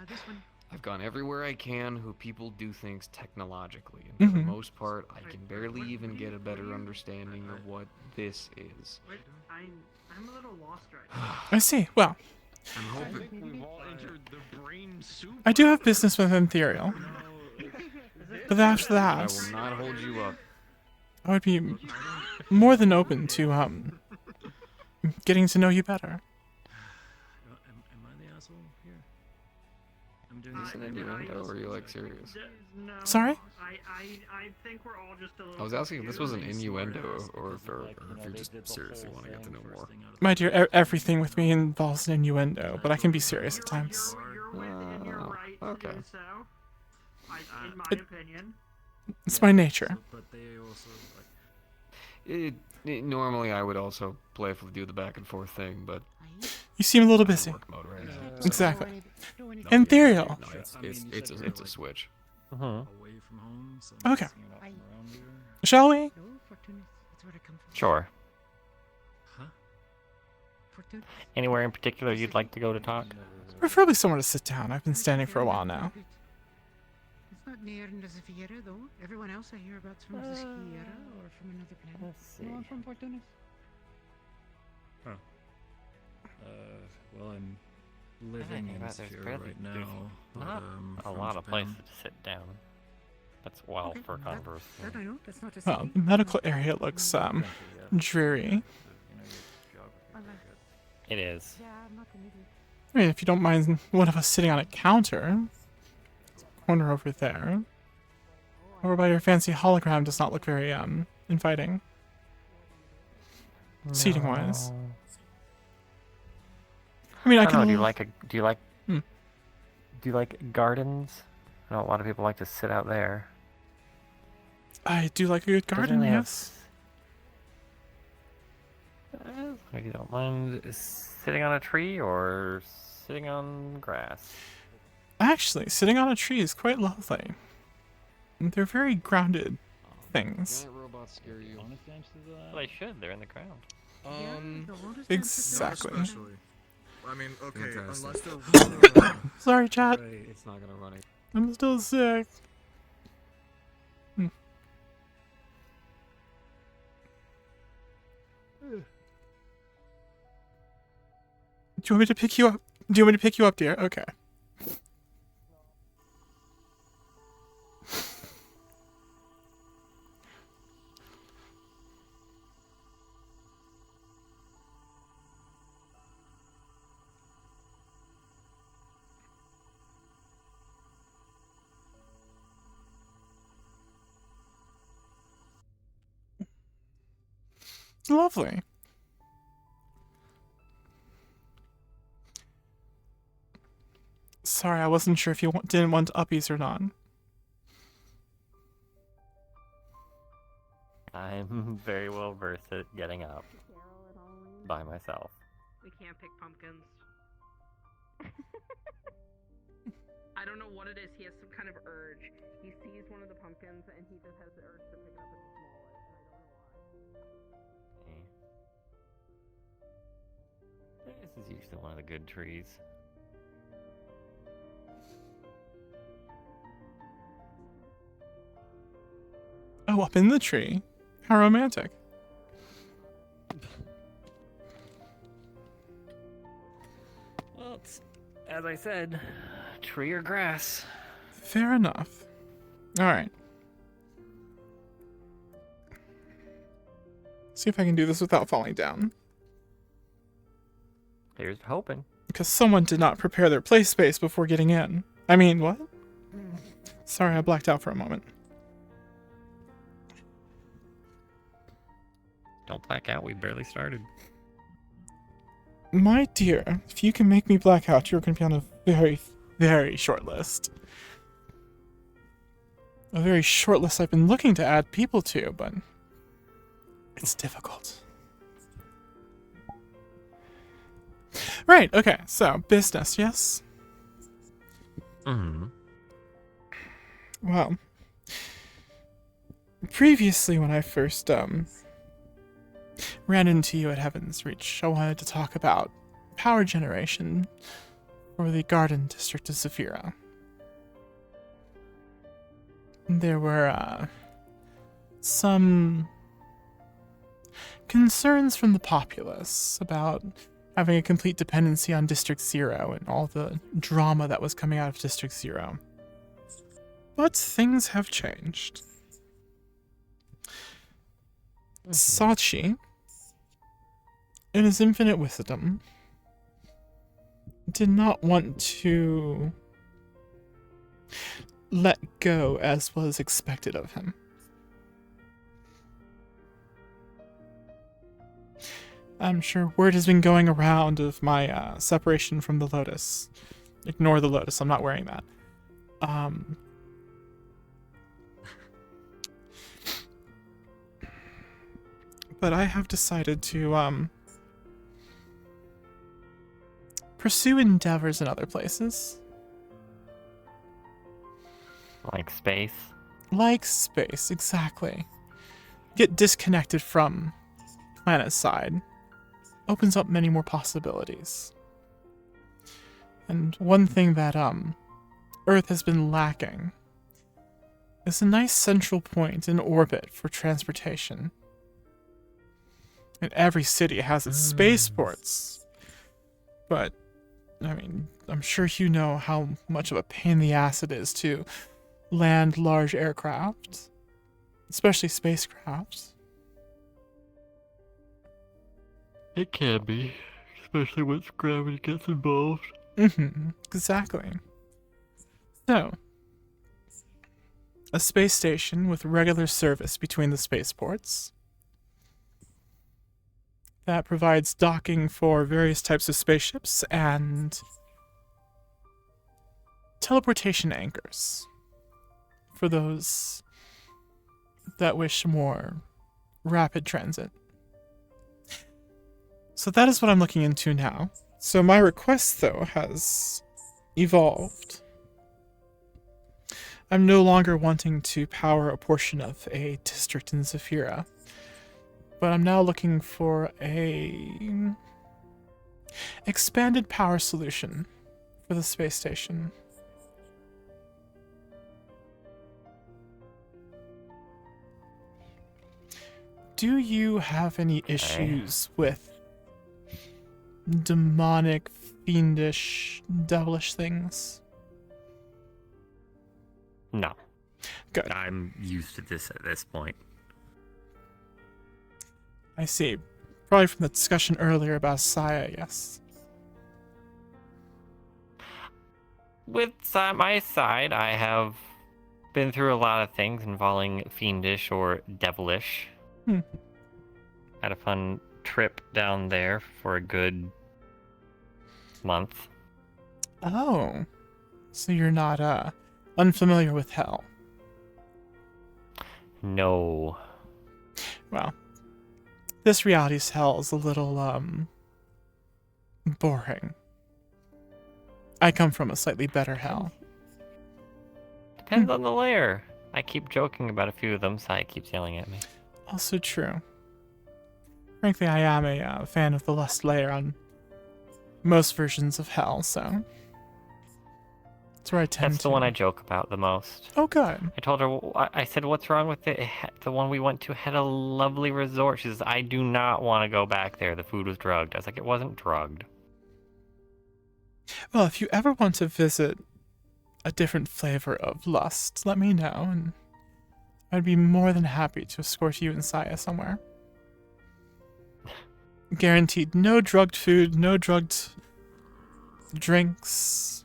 this one? I've gone everywhere I can who people do things technologically, and for the most part, I can barely even get a better understanding of what this is. I'm a little lost right now. I see. Well, I'm hoping. We've all entered the brain soup. I do have business with Ethereal. But after I that, will not hold you up. I would be more than open to getting to know you better. Am I the asshole here? I'm doing Is this an innuendo, or are you like serious? No. Sorry? I think we're all just a little. I was asking if this was an confused. innuendo, or if you just seriously want to get to know more. My dear, everything with me involves an innuendo, but I can be serious at times. You're within your right to okay. do so. In my opinion. It's my nature. But they also Normally, I would also playfully do the back and forth thing, but You seem a little busy. work mode right now. Exactly. No, Ethereal. No, it's a switch. away from home. So Okay. seeing it off from around here. Shall we? Sure. Huh? Anywhere in particular you'd like to go to talk? Preferably somewhere to sit down. I've been standing for a while now. It's not near in the Zephyra, though. Everyone else I hear about's from the Zephyra or from another planet. Let's No one see. from Fortuna's. Well, I'm I living think in about there's Zephyra barely- right there's now. Not but, a from lot of Japan. places to sit down. That's well for Converse. That I know. That's not a Well, city. the medical area looks dreary. It is. Yeah, I'm not an idiot. I mean, if you don't mind one of us sitting on a counter, corner over there. Over by your fancy hologram does not look very inviting. Seating wise. I mean, I don't can. know, do you like Hmm. do you like gardens? I know a lot of people like to sit out there. I do like a good Doesn't garden, really have yes. If you don't mind sitting on a tree or sitting on grass. Actually, sitting on a tree is quite lovely. They're very grounded things. Giant robots scare you. Well, they should. They're in the ground. Exactly. I mean, okay, Fantastic. unless they're Sorry, chat. It's not gonna run it. I'm still sick. Do you want me to pick you up? Do you want me to pick you up, dear? Okay. Lovely. Sorry, I wasn't sure if you didn't want uppies or not. I'm very well versed at getting up by myself. We can't pick pumpkins. I don't know what it is. He has some kind of urge. He sees one of the pumpkins and he just has the urge to pick it up and small it, and I don't know why. This is usually one of the good trees. Oh, up in the tree. How romantic. Well, it's, as I said, tree or grass. Fair enough. Alright. See if I can do this without falling down. Here's hoping. Because someone did not prepare their play space before getting in. I mean, what? Sorry, I blacked out for a moment. Don't black out, we barely started. My dear, if you can make me black out, you're going to be on a very, very short list. A very short list I've been looking to add people to, but it's difficult. Right, okay, so business, yes? Mm-hmm. Well, previously when I first ran into you at Heaven's Reach, I wanted to talk about power generation for the Garden District of Zephyra. There were some concerns from the populace about having a complete dependency on District Zero and all the drama that was coming out of District Zero. But things have changed. Sachi, in his infinite wisdom, did not want to let go as was expected of him. I'm sure word has been going around of my separation from the Lotus. Ignore the Lotus, I'm not wearing that. But I have decided to pursue endeavors in other places. Like space? Like space, exactly. Get disconnected from planet side. Opens up many more possibilities. And one thing that Earth has been lacking is a nice central point in orbit for transportation. And every city has its spaceports. But, I mean, I'm sure you know how much of a pain in the ass it is to land large aircraft, especially spacecraft. It can be, especially once gravity gets involved. Exactly. So, a space station with regular service between the spaceports that provides docking for various types of spaceships and teleportation anchors for those that wish more rapid transit. So that is what I'm looking into now. So my request, though, has evolved. I'm no longer wanting to power a portion of a district in Zephyra, but I'm now looking for a expanded power solution for the space station. Do you have any issues with demonic, fiendish, devilish things? No. Good. I'm used to this at this point. I see. Probably from the discussion earlier about Saya, yes. With my side, I have been through a lot of things involving fiendish or devilish. Had a fun trip down there for a good month. Oh. So you're not, unfamiliar with hell? No. Well, this reality's hell is a little, boring. I come from a slightly better hell. Depends on the layer. I keep joking about a few of them, Sai keeps yelling at me. Also true. Frankly, I am a fan of the lust layer on most versions of hell, so that's where I tend to. That's the one I joke about the most. Oh, good. I told her, I said, what's wrong with it? The one we went to had a lovely resort. She says, I do not want to go back there. The food was drugged. I was like, it wasn't drugged. Well, if you ever want to visit a different flavor of lust, let me know, and I'd be more than happy to escort you and Saya somewhere. Guaranteed no drugged food, no drugged drinks.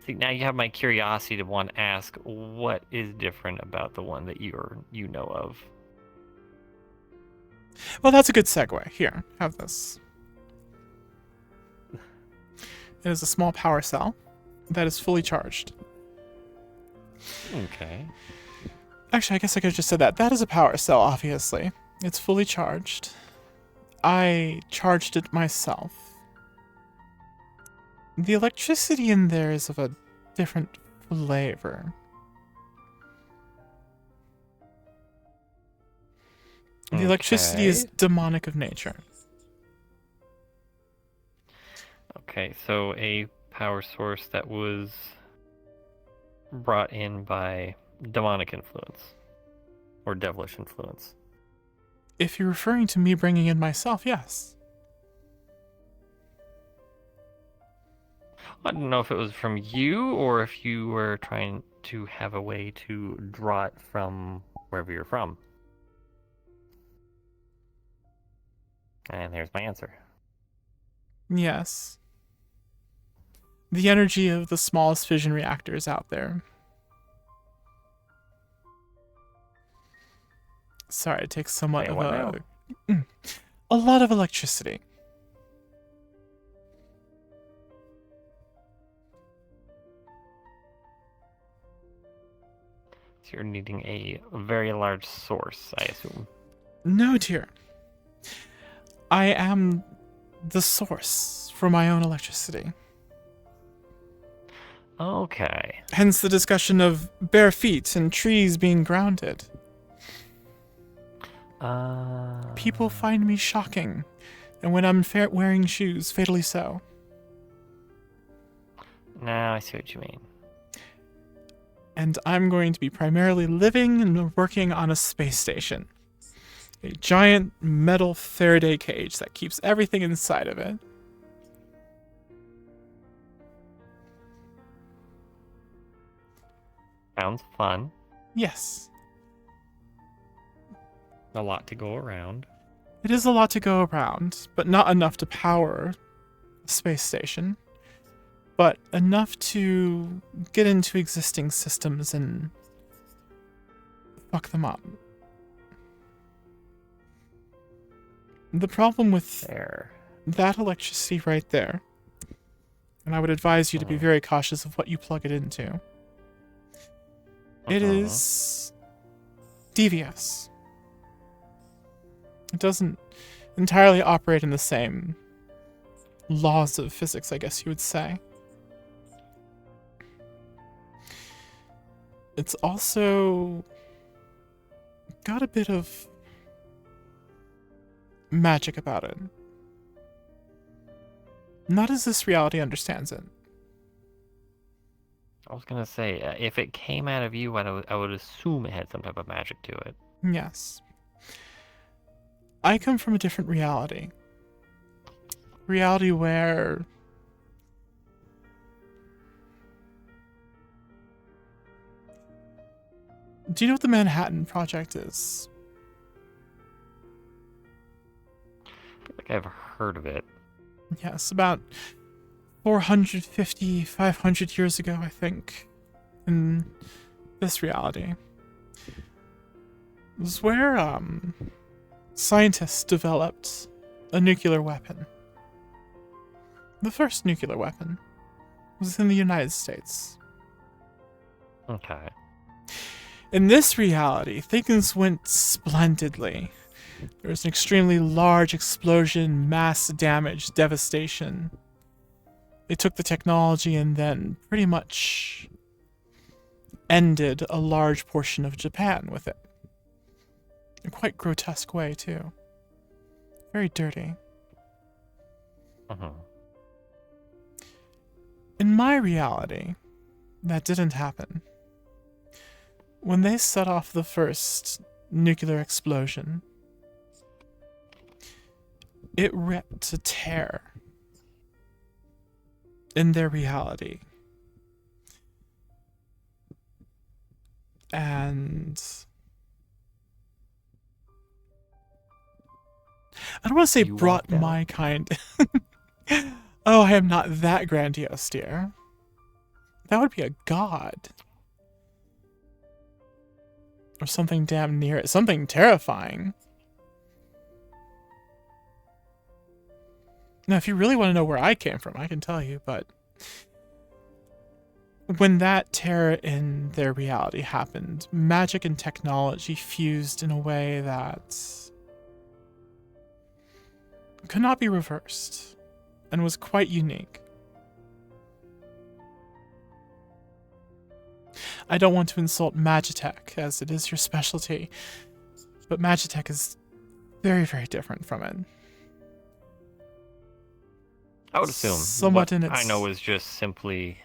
See, now you have my curiosity to want to ask, what is different about the one that you know of? Well, that's a good segue. Here, have this. It is a small power cell that is fully charged. Okay. Actually, I guess I could have just said that. That is a power cell, obviously. It's fully charged. I charged it myself. The electricity in there is of a different flavor. The electricity is demonic of nature. Okay, so a power source that was brought in by demonic influence. or devilish influence? If you're referring to me bringing in myself, yes. I don't know if it was from you or if you were trying to have a way to draw it from wherever you're from. And there's my answer. Yes. The energy of the smallest fission reactors out there. Sorry, it takes somewhat Hey, of what a lot of electricity. So you're needing a very large source, I assume. No, dear. I am the source for my own electricity. Okay. Hence the discussion of bare feet and trees being grounded. People find me shocking, and when I'm wearing shoes, fatally so. Now I see what you mean. And I'm going to be primarily living and working on a space station. A giant metal Faraday cage that keeps everything inside of it. Sounds fun. Yes. A lot to go around. It is a lot to go around, but not enough to power a space station. But enough to get into existing systems and fuck them up. The problem with that electricity right there, and I would advise you to be very cautious of what you plug it into. It is devious. It doesn't entirely operate in the same laws of physics, I guess you would say. It's also got a bit of magic about it. Not as this reality understands it. I was gonna say, if it came out of you, I would assume it had some type of magic to it. Yes. I come from a different reality. Reality where do you know what the Manhattan Project is? I feel like I've heard of it. Yes, about 450, 500 years ago, I think, in this reality. It was where scientists developed a nuclear weapon. The first nuclear weapon was in the United States. Okay. In this reality, things went splendidly. There was an extremely large explosion, mass damage, devastation. They took the technology and then pretty much ended a large portion of Japan with it. In a quite grotesque way, too. Very dirty. In my reality, that didn't happen. When they set off the first nuclear explosion, it ripped a tear in their reality. And I don't want to say brought my kind. Oh, I am not that grandiose, dear. That would be a god. Or something damn near it. Something terrifying. Now, if you really want to know where I came from, I can tell you, but when that terror in their reality happened, magic and technology fused in a way that could not be reversed and was quite unique. I don't want to insult Magitech, as it is your specialty, but Magitech is very, very different from it. I would assume. Somewhat what in its... I know is just simply...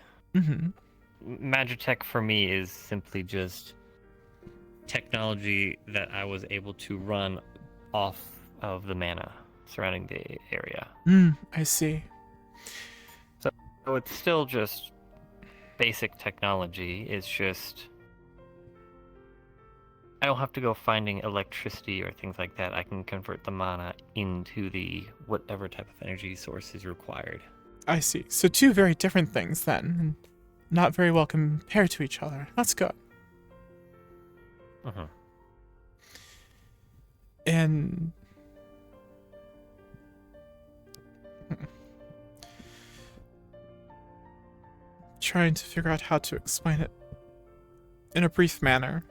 Magitech for me is simply just technology that I was able to run off of the mana surrounding the area. I see. So it's still just basic technology. It's just I don't have to go finding electricity or things like that. I can convert the mana into the whatever type of energy source is required. I see. So two very different things then, and not very well compared to each other. That's good. Uh-huh. And trying to figure out how to explain it in a brief manner.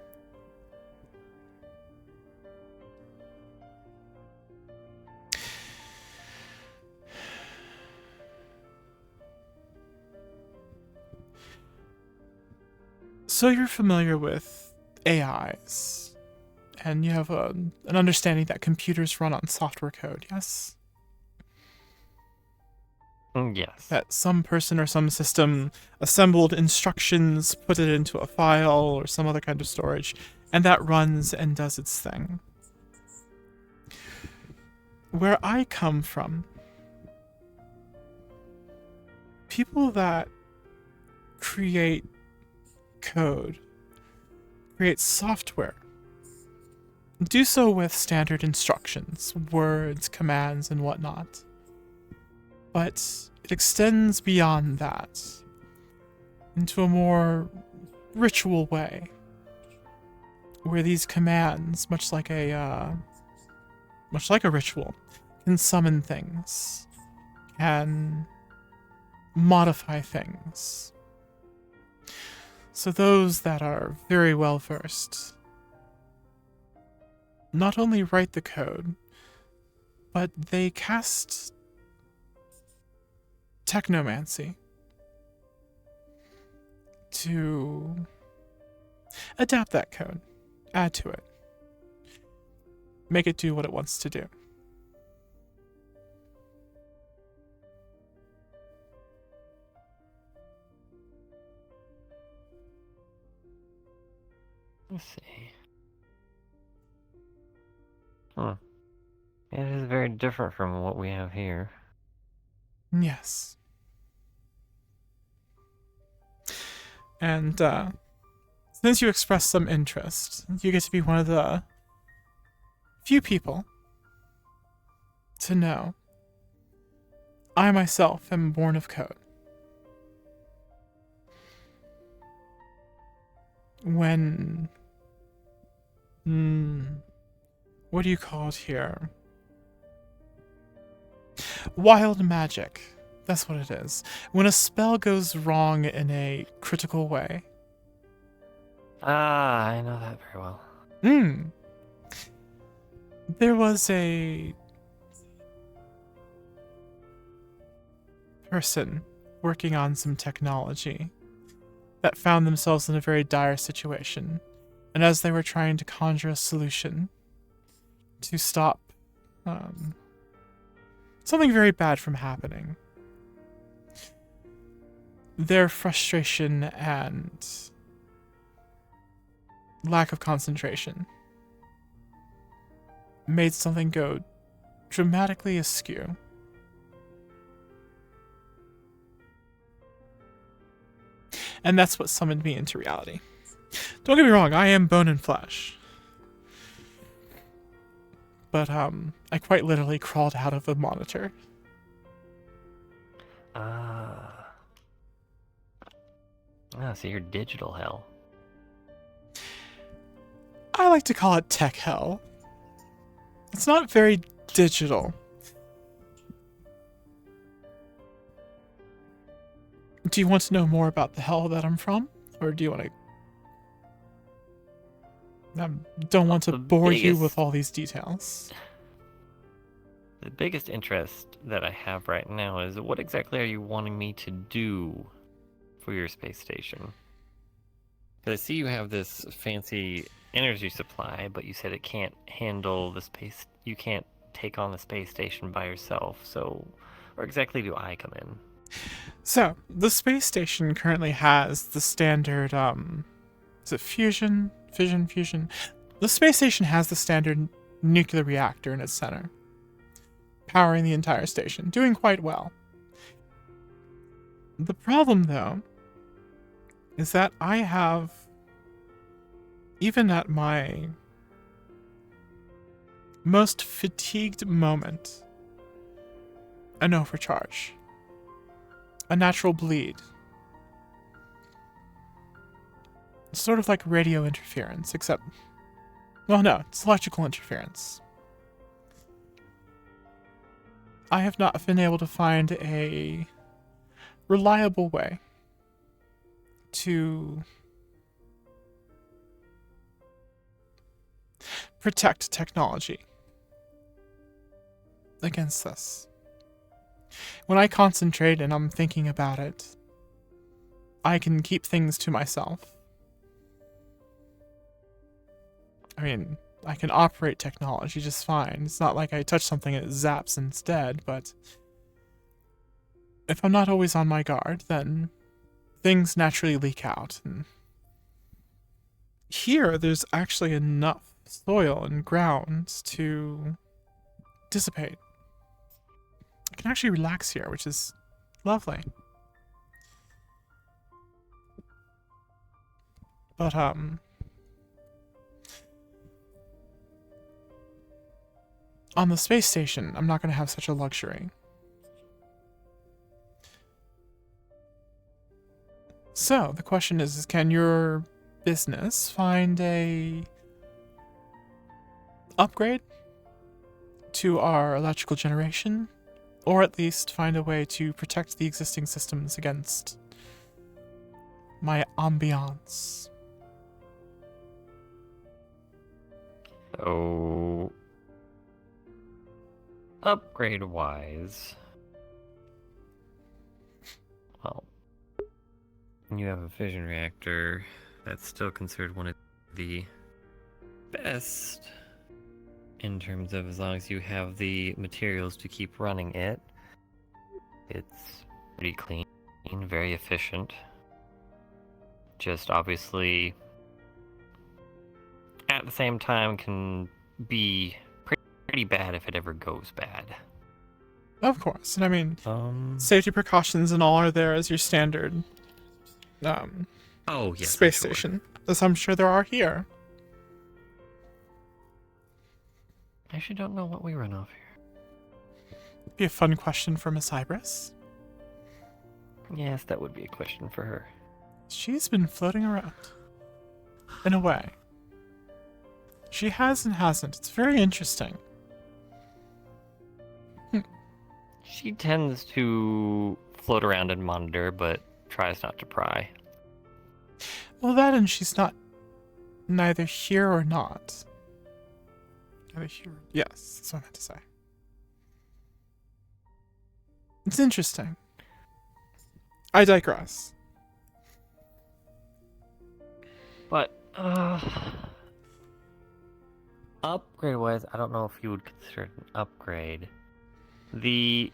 So you're familiar with AIs, and you have an understanding that computers run on software code, yes? Yes. That some person or some system assembled instructions, put it into a file or some other kind of storage, and that runs and does its thing. Where I come from, people that create code, create software, do so with standard instructions, words, commands, and whatnot. But it extends beyond that into a more ritual way, where these commands, much like a ritual, can summon things, can modify things. So those that are very well versed not only write the code, but they cast technomancy to adapt that code, add to it, make it do what it wants to do. Let's see. Huh. It is very different from what we have here. Yes. And since you expressed some interest, you get to be one of the few people to know I myself am born of code. When what do you call it here? Wild magic. That's what it is. When a spell goes wrong in a critical way. Ah, I know that very well. There was a person working on some technology that found themselves in a very dire situation. And as they were trying to conjure a solution to stop something very bad from happening, their frustration and lack of concentration made something go dramatically askew. And that's what summoned me into reality. Don't get me wrong, I am bone and flesh. But I quite literally crawled out of a monitor. So you're digital hell. I like to call it tech hell. It's not very digital. Do you want to know more about the hell that I'm from? Or do you want to... I don't want to bore you with all these details. The biggest interest that I have right now is what exactly are you wanting me to do for your space station? Because I see you have this fancy energy supply, but you said it can't handle the space. You can't take on the space station by yourself. So, where exactly do I come in? So, the space station currently has the standard, is it fusion? Fission, fusion. The space station has the standard nuclear reactor in its center, powering the entire station, doing quite well. The problem, though, is that I have, even at my most fatigued moment, an overcharge, a natural bleed. Sort of like radio interference, except, well, no, it's electrical interference. I have not been able to find a reliable way to protect technology against this. When I concentrate and I'm thinking about it, I can keep things to myself. I mean, I can operate technology just fine. It's not like I touch something and it zaps instead, but if I'm not always on my guard, then things naturally leak out. And here, there's actually enough soil and ground to dissipate. I can actually relax here, which is lovely. But, on the space station, I'm not going to have such a luxury. So, the question is can your business find a upgrade to our electrical generation? Or at least find a way to protect the existing systems against my ambiance? So, upgrade-wise, well, you have a fission reactor that's still considered one of the best in terms of as long as you have the materials to keep running it. It's pretty clean, very efficient. Just obviously, at the same time, can be pretty bad if it ever goes bad. Of course, and I mean, safety precautions and all are there as your standard oh, yes, space station, as I'm sure there are here. I actually don't know what we run off here. Be a fun question for Miss Ibris. Yes, that would be a question for her. She's been floating around. In a way. She has and hasn't. It's very interesting. She tends to float around and monitor, but tries not to pry. Well, that and she's not neither here or not. Neither here. Yes, that's what I meant to say. It's interesting. I digress. But, upgrade-wise, I don't know if you would consider it an upgrade. The,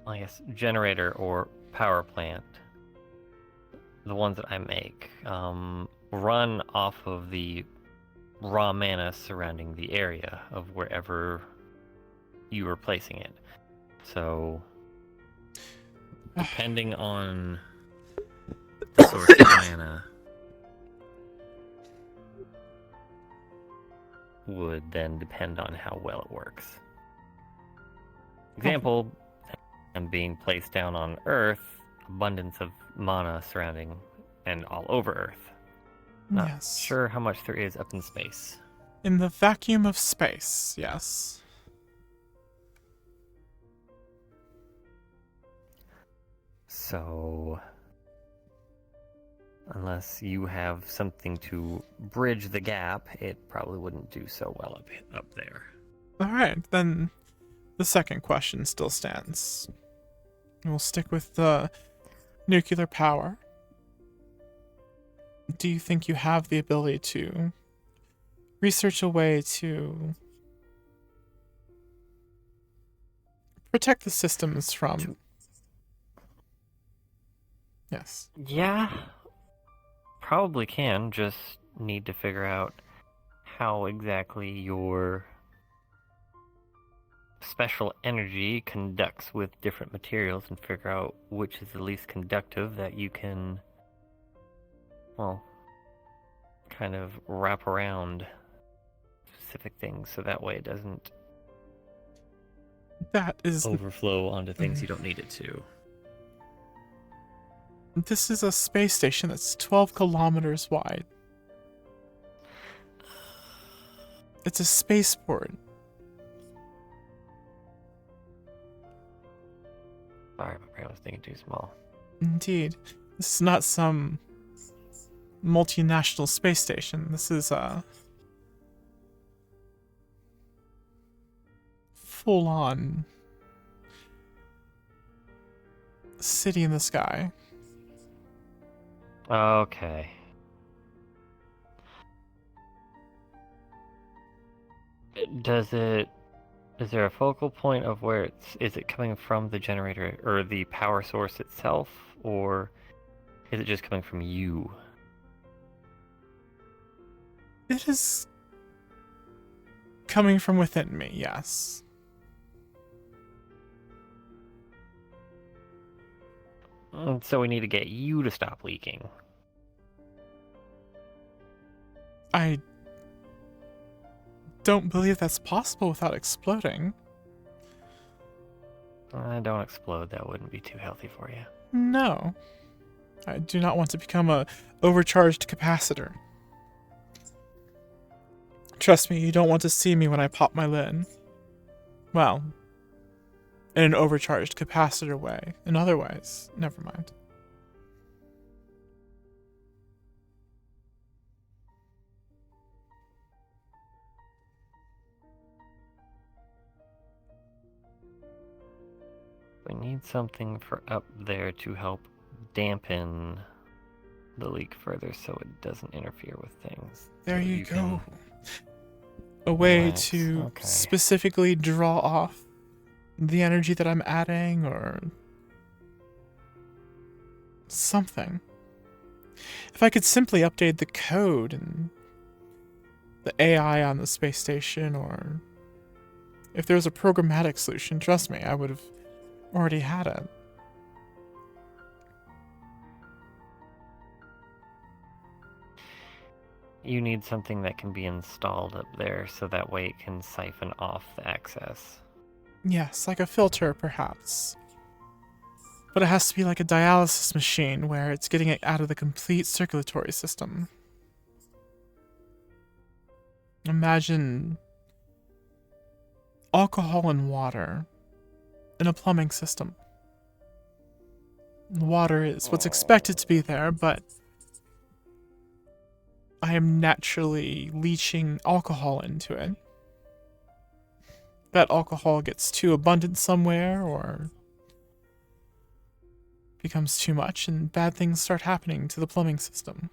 I guess, generator or power plant, the ones that I make, run off of the raw mana surrounding the area of wherever you were placing it. So, depending on the source of mana, would then depend on how well it works. Example, and being placed down on Earth, abundance of mana surrounding and all over Earth. Not sure how much there is up in space. In the vacuum of space, yes. So, unless you have something to bridge the gap, it probably wouldn't do so well up there. Alright, then the second question still stands. We'll stick with the nuclear power. Do you think you have the ability to research a way to protect the systems from... Yes. Yeah, probably can, just need to figure out how exactly your special energy conducts with different materials and figure out which is the least conductive that you can, well, kind of wrap around specific things so that way it doesn't overflow onto things you don't need it to. This is a space station that's 12 kilometers wide. It's a spaceport. Sorry, my brain was thinking too small. Indeed. This is not some multinational space station. This is a full-on city in the sky. Okay. Is there a focal point of where is it coming from the generator or the power source itself, or is it just coming from you? It is coming from within me, yes. So we need to get you to stop leaking. I don't believe that's possible without exploding. Don't explode, that wouldn't be too healthy for you. No. I do not want to become a overcharged capacitor. Trust me, you don't want to see me when I pop my lid. Well, in an overcharged capacitor way. In other ways, never mind. We need something for up there to help dampen the leak further so it doesn't interfere with things. There so you go. A way relax. to Okay. specifically draw off the energy that I'm adding or something. If I could simply update the code and the AI on the space station, or if there was a programmatic solution, trust me, I would have already had it. You need something that can be installed up there so that way it can siphon off the excess. Yes, like a filter, perhaps. But it has to be like a dialysis machine where it's getting it out of the complete circulatory system. Imagine alcohol and water in a plumbing system. Water is what's expected to be there, but I am naturally leaching alcohol into it. That alcohol gets too abundant somewhere or becomes too much and bad things start happening to the plumbing system.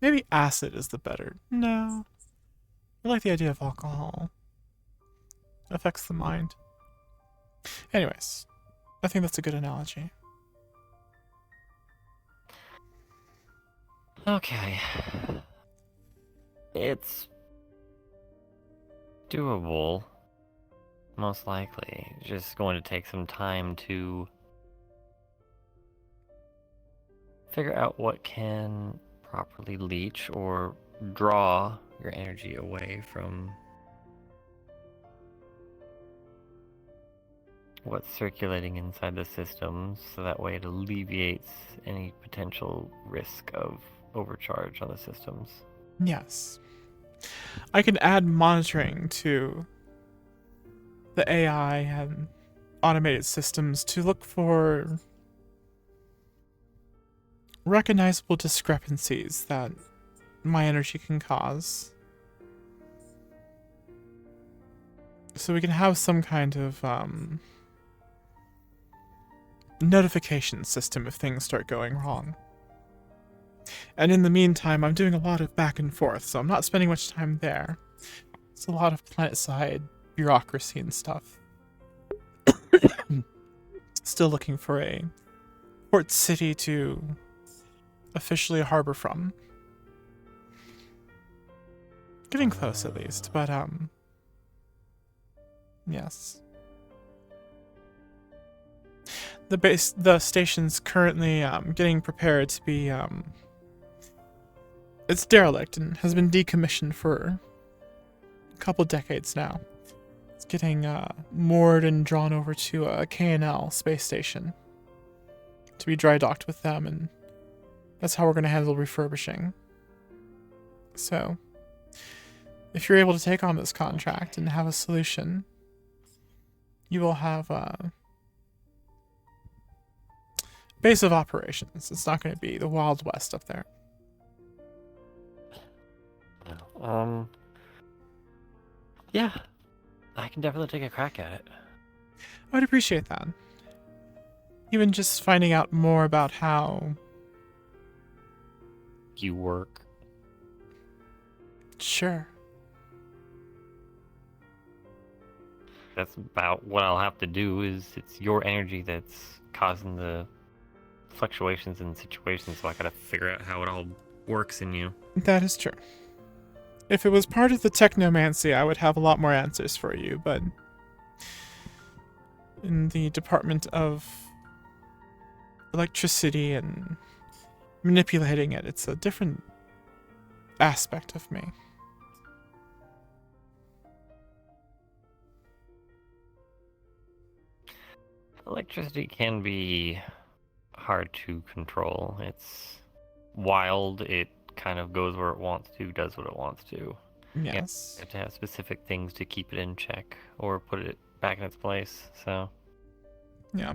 Maybe acid is the better. No. I like the idea of alcohol. It affects the mind. Anyways, I think that's a good analogy. Okay. It's doable. Most likely. Just going to take some time to figure out what can properly leach or draw your energy away from what's circulating inside the systems, so that way it alleviates any potential risk of overcharge on the systems. Yes. I can add monitoring to the AI and automated systems to look for recognizable discrepancies that my energy can cause. So we can have some kind of notification system if things start going wrong. And in the meantime, I'm doing a lot of back and forth, so I'm not spending much time there. It's a lot of planet-side bureaucracy and stuff. Still looking for a port city to officially harbor from. Getting close at least, but yes. The station's currently getting prepared to be it's derelict and has been decommissioned for a couple decades now. It's getting moored and drawn over to a K&L space station to be dry docked with them, and that's how we're going to handle refurbishing. So, if you're able to take on this contract and have a solution, you will have a base of operations. It's not going to be the Wild West up there. Yeah, I can definitely take a crack at it. I'd appreciate that. Even just finding out more about how you work. Sure. That's about what I'll have to do. Is it's your energy that's causing the fluctuations in situations, so I gotta figure out how it all works in you. That is true. If it was part of the technomancy, I would have a lot more answers for you, but in the department of electricity and manipulating it, it's a different aspect of me. Electricity can be hard to control. It's wild. It kind of goes where it wants to, does what it wants to. Yes. You have to have specific things to keep it in check or put it back in its place. So. Yeah.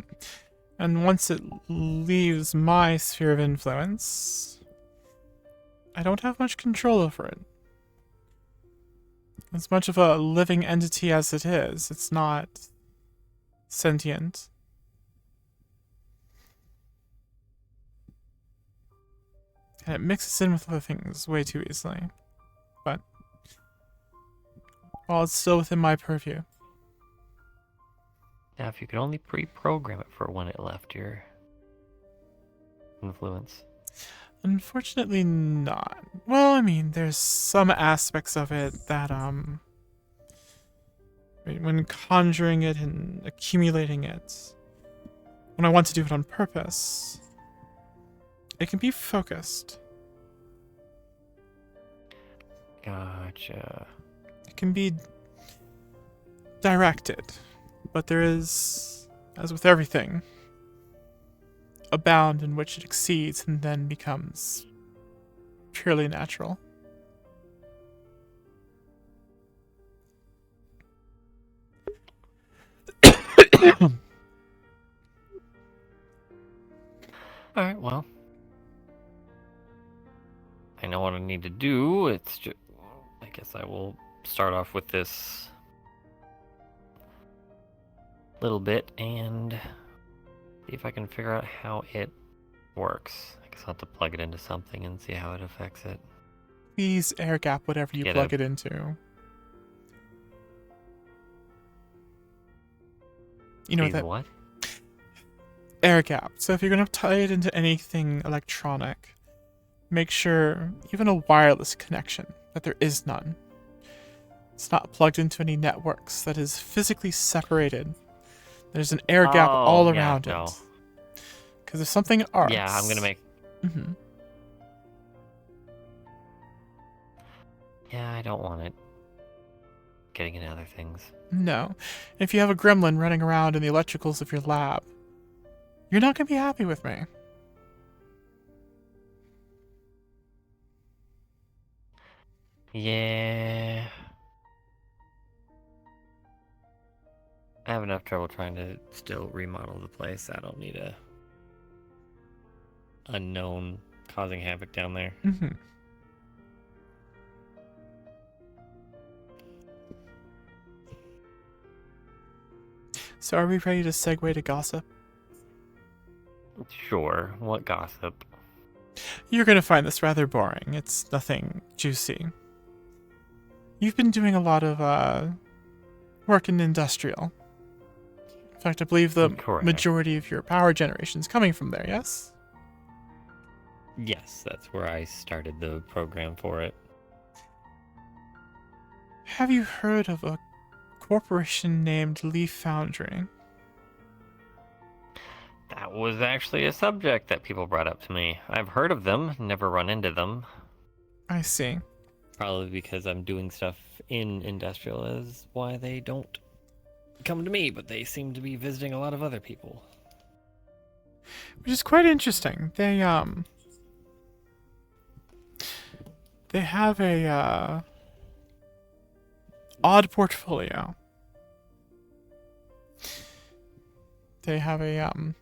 And once it leaves my sphere of influence, I don't have much control over it. As much of a living entity as it is, it's not sentient. And it mixes in with other things way too easily. But, well, it's still within my purview. Now, if you could only pre-program it for when it left your influence. Unfortunately not. Well, I mean, there's some aspects of it that, when conjuring it and accumulating it, when I want to do it on purpose, it can be focused. Gotcha. It can be directed. But there is, as with everything, a bound in which it exceeds and then becomes purely natural. Alright, well. I know what I need to do. It's just, I guess I will start off with this little bit and see if I can figure out how it works. I guess I'll have to plug it into something and see how it affects it. Please air gap whatever you plug it into. You know that what? Air gap. So if you're going to tie it into anything electronic, make sure, even a wireless connection, that there is none. It's not plugged into any networks, that is physically separated. There's an air gap all around it. Because if something arcs... Yeah, I'm going to make... Mm-hmm. Yeah, I don't want it getting into other things. No. If you have a gremlin running around in the electricals of your lab, you're not going to be happy with me. Yeah. I have enough trouble trying to still remodel the place. I don't need a unknown causing havoc down there. Mm-hmm. So are we ready to segue to gossip? Sure. What gossip? You're going to find this rather boring. It's nothing juicy. You've been doing a lot of work in industrial. In fact, I believe the majority of your power generation is coming from there, yes? Yes, that's where I started the program for it. Have you heard of a corporation named Leaf Foundry? That was actually a subject that people brought up to me. I've heard of them, never run into them. I see. Probably because I'm doing stuff in industrial is why they don't come to me, but they seem to be visiting a lot of other people. Which is quite interesting. They have a odd portfolio. They have a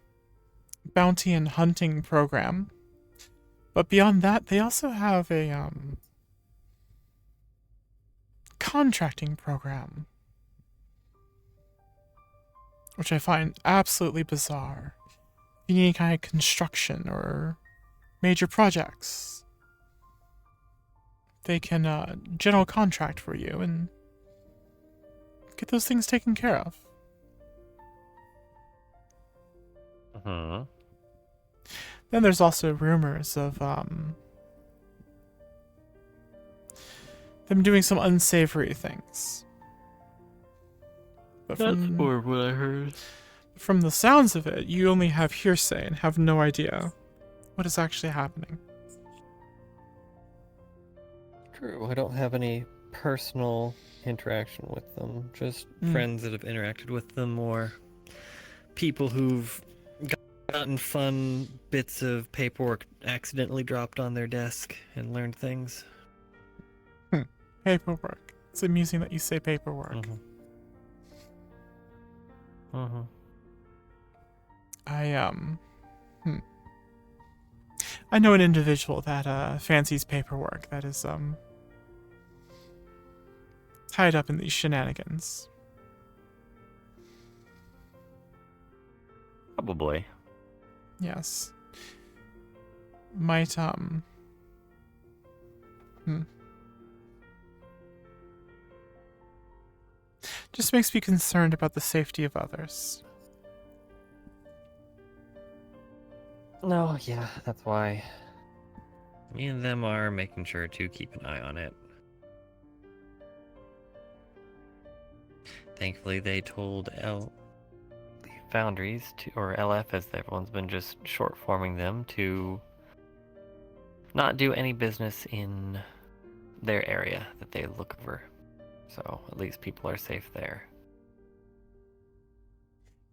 bounty and hunting program. But beyond that, they also have a contracting program, which I find absolutely bizarre. If you need any kind of construction or major projects, they can general contract for you and get those things taken care of. Then there's also rumors of them doing some unsavory things. But That's more what I heard. From the sounds of it, you only have hearsay and have no idea what is actually happening. True, I don't have any personal interaction with them. Just friends that have interacted with them, or people who've gotten fun bits of paperwork accidentally dropped on their desk and learned things. Paperwork. It's amusing that you say paperwork. I know an individual that fancies paperwork that is tied up in these shenanigans. Probably. Yes. Might just makes me concerned about the safety of others. No, yeah, that's why me and them are making sure to keep an eye on it. Thankfully, they told the Foundries to, or LF as everyone's been just short forming them, to not do any business in their area that they look over. So at least people are safe there.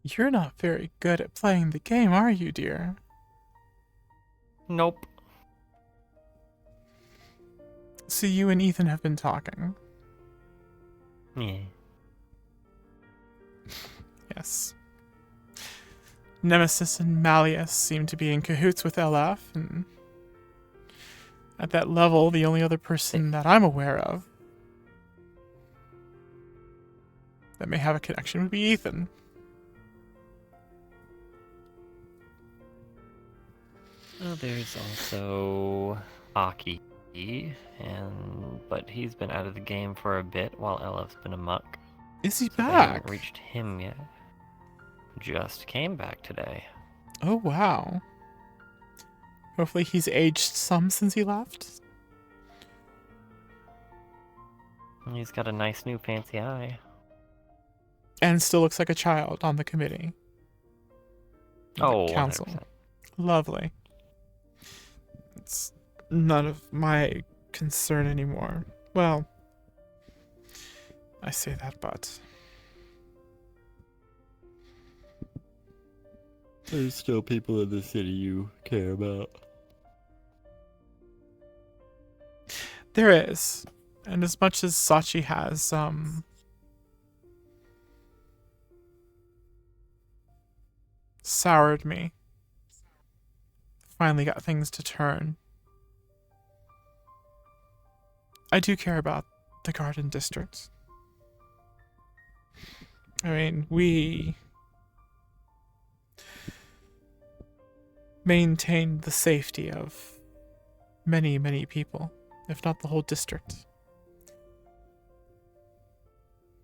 You're not very good at playing the game, are you, dear? Nope. So you and Ethan have been talking. Yeah. Yes. Nemesis and Malleus seem to be in cahoots with LF, and at that level, the only other person that I'm aware of that may have a connection would be Ethan. Well, there's also Aki, but he's been out of the game for a bit while LF's been amok. Is he so they back? haven't reached him yet. Just came back today. Oh, wow. Hopefully he's aged some since he left. He's got a nice new fancy eye. And still looks like a child on the committee. Oh, the council. 100%. Lovely. It's none of my concern anymore. Well, I say that, but there's still people in the city you care about. There is. And as much as Sachi has, soured me, finally got things to turn, I do care about the Garden District. I mean, we maintain the safety of many, many people, if not the whole district,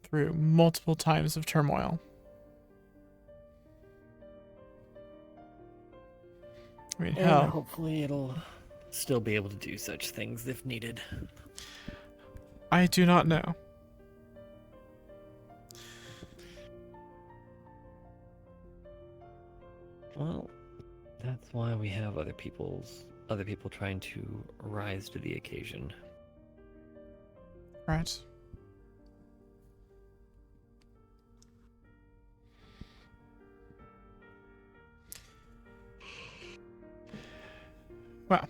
through multiple times of turmoil. I mean, And hell, hopefully it'll still be able to do such things if needed. I do not know. Well, that's why we have other people trying to rise to the occasion. Right. Well,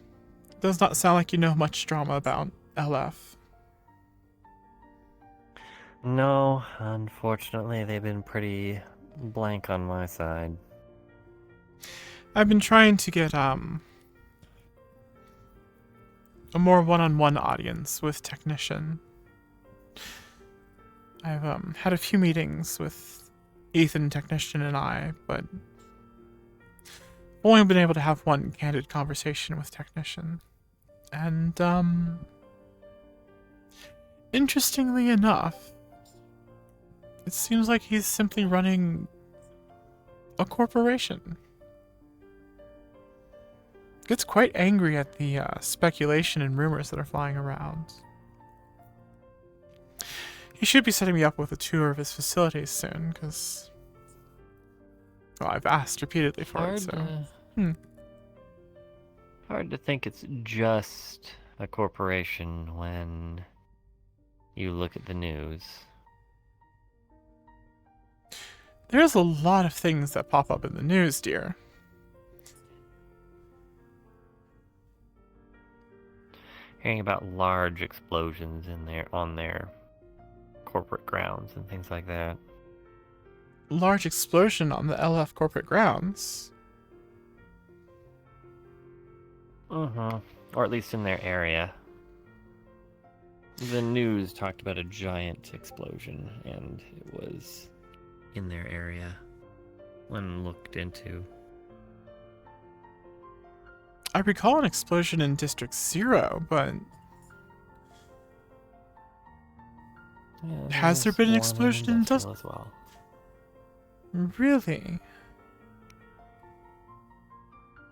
does not sound like you know much drama about LF. No, unfortunately, they've been pretty blank on my side. I've been trying to get a more one-on-one audience with Technician. I've had a few meetings with Ethan, Technician, and I, but only been able to have one candid conversation with Technician. And interestingly enough, it seems like he's simply running a corporation. Gets quite angry at the speculation and rumors that are flying around. He should be setting me up with a tour of his facilities soon, because, well, I've asked repeatedly for it, so... Hard to think it's just a corporation when you look at the news. There's a lot of things that pop up in the news, dear. Hearing about large explosions on their corporate grounds and things like that. Large explosion on the LF corporate grounds? Or at least in their area. The news talked about a giant explosion, and it was in their area when looked into. I recall an explosion in District 0, but... Yeah, has there been an there's one explosion in industrial Industrial? as well? Really?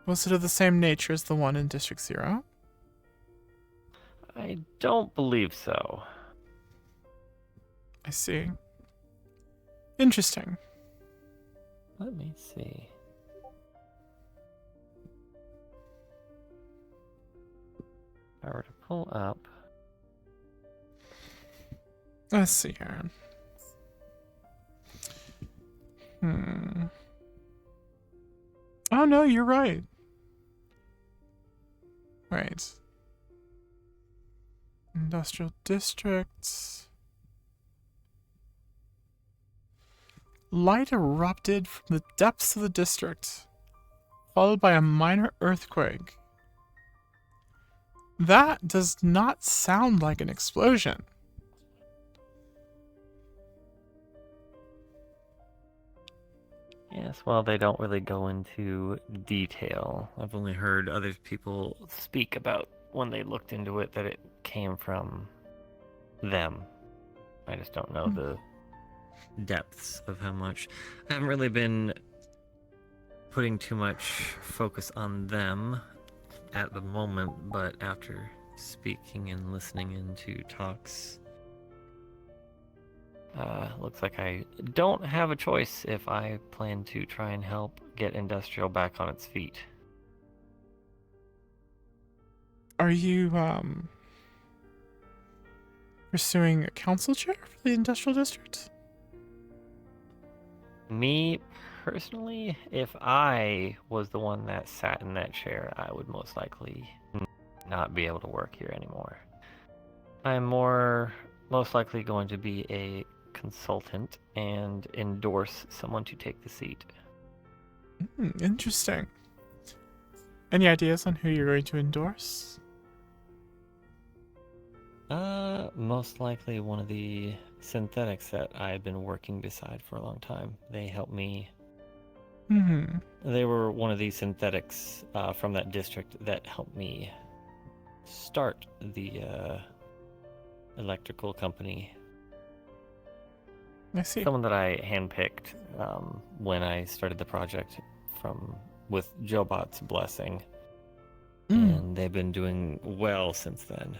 Was it of the same nature as the one in District 0? I don't believe so. I see. Interesting. Let me see. If I were to pull up... Let's see here. Oh no, you're right. Right. Industrial districts. Light erupted from the depths of the district, followed by a minor earthquake. That does not sound like an explosion. Yes, well, they don't really go into detail. I've only heard other people speak about when they looked into it that it came from them. I just don't know the depths of how much. I haven't really been putting too much focus on them at the moment, but after speaking and listening into talks, looks like I don't have a choice if I plan to try and help get Industrial back on its feet. Are you, pursuing a council chair for the industrial district? Me, personally, if I was the one that sat in that chair, I would most likely not be able to work here anymore. I'm most likely going to be a consultant and endorse someone to take the seat. Interesting. Any ideas on who you're going to endorse? Most likely one of the synthetics that I've been working beside for a long time. They helped me. They were one of these synthetics from that district that helped me start the electrical company. I see. Someone that I handpicked when I started the project with Jobot's blessing. And they've been doing well since then.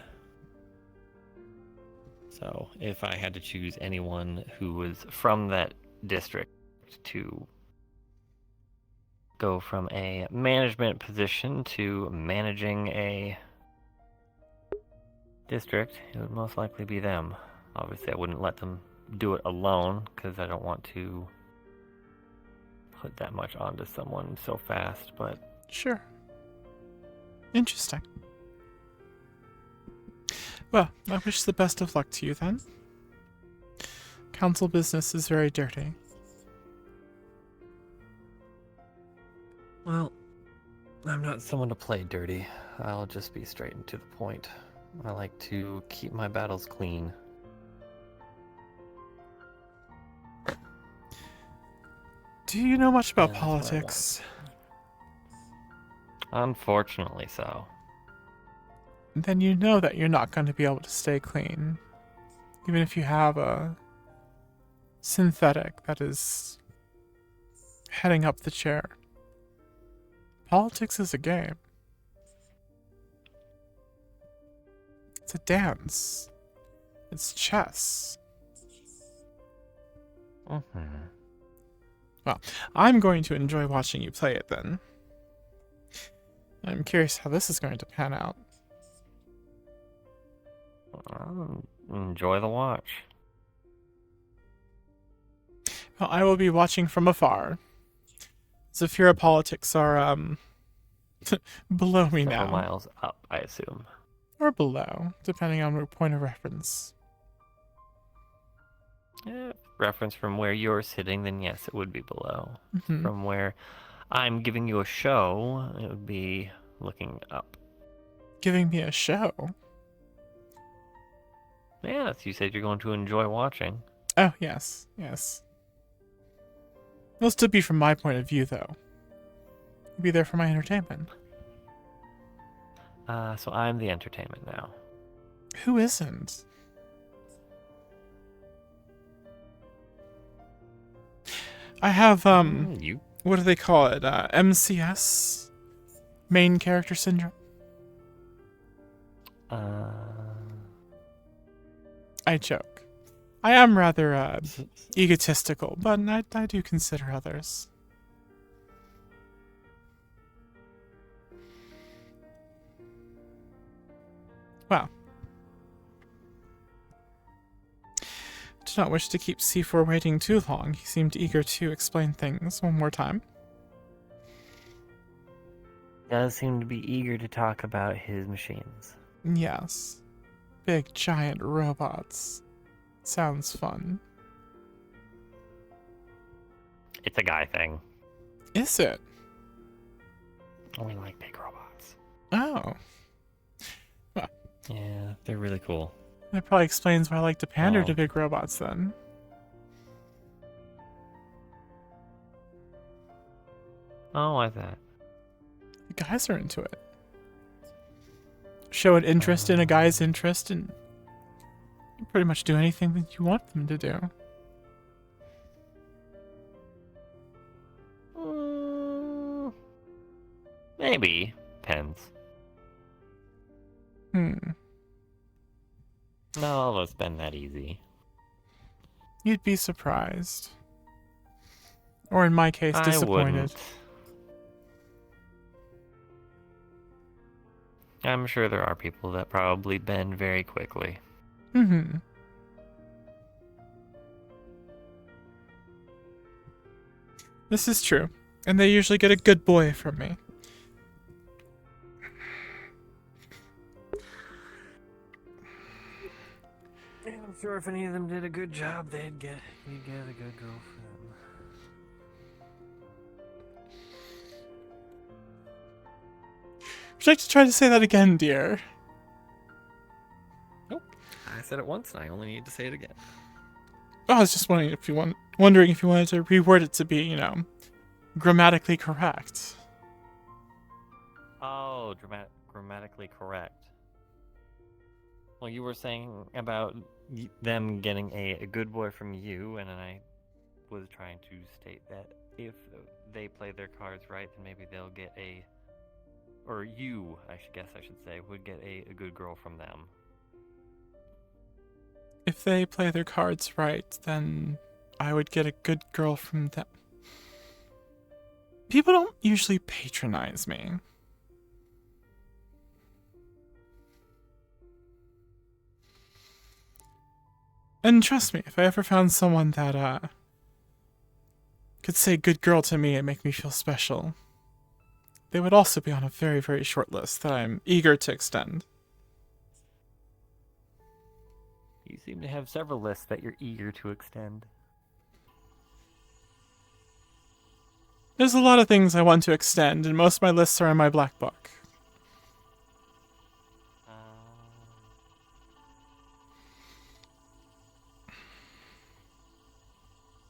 So if I had to choose anyone who was from that district to go from a management position to managing a district, it would most likely be them. Obviously, I wouldn't let them do it alone because I don't want to put that much onto someone so fast, but... Sure. Interesting. Well, I wish the best of luck to you then. Council business is very dirty. Well, I'm not someone to play dirty. I'll just be straight and to the point. I like to keep my battles clean. Do you know much about politics? Unfortunately so. Then you know that you're not going to be able to stay clean. Even if you have a synthetic that is heading up the chair. Politics is a game. It's a dance. It's chess. Well, I'm going to enjoy watching you play it then. I'm curious how this is going to pan out. Enjoy the watch. Well, I will be watching from afar. Zafira politics are, below me now. Several miles up, I assume. Or below, depending on your point of reference. Reference from where you're sitting, then yes, it would be below. Mhm. From where I'm giving you a show, it would be looking up. Giving me a show? Yes, you said you're going to enjoy watching. Oh, yes, yes. It'll still be from my point of view, though. You'll be there for my entertainment. So I'm the entertainment now. Who isn't? I have, You? what do they call it? MCS? Main character syndrome? I joke. I am rather, egotistical, but I do consider others. Wow. Do not wish to keep C4 waiting too long. He seemed eager to explain things one more time. Does seem to be eager to talk about his machines. Yes. Big giant robots. Sounds fun. It's a guy thing. Is it? Only like big robots. Oh. Well, Yeah, they're really cool. that probably explains why I like to pander Oh. to big robots then. Oh, why's that? The guys are into it. Show an interest in a guy's interest and pretty much do anything that you want them to do. Maybe. Depends. Not all of us been that easy. You'd be surprised. Or in my case, I disappointed. wouldn't. I'm sure there are people that probably bend very quickly. Mm-hmm. This is true. And they usually get a good boy from me. I'm sure if any of them did a good job, you'd get a good girl for them. Would you like to try to say that again, dear? Nope. I said it once, and I only need to say it again. I was just wondering if you wanted to reword it to be, you know, grammatically correct. Oh, grammatically correct. Well, you were saying about them getting a good boy from you, and I was trying to state that if they play their cards right, then maybe they'll get or you, I should say, would get a good girl from them. If they play their cards right, then I would get a good girl from them. People don't usually patronize me. And trust me, if I ever found someone that, could say good girl to me and make me feel special, they would also be on a very, very short list that I'm eager to extend. You seem to have several lists that you're eager to extend. There's a lot of things I want to extend, and most of my lists are in my black book.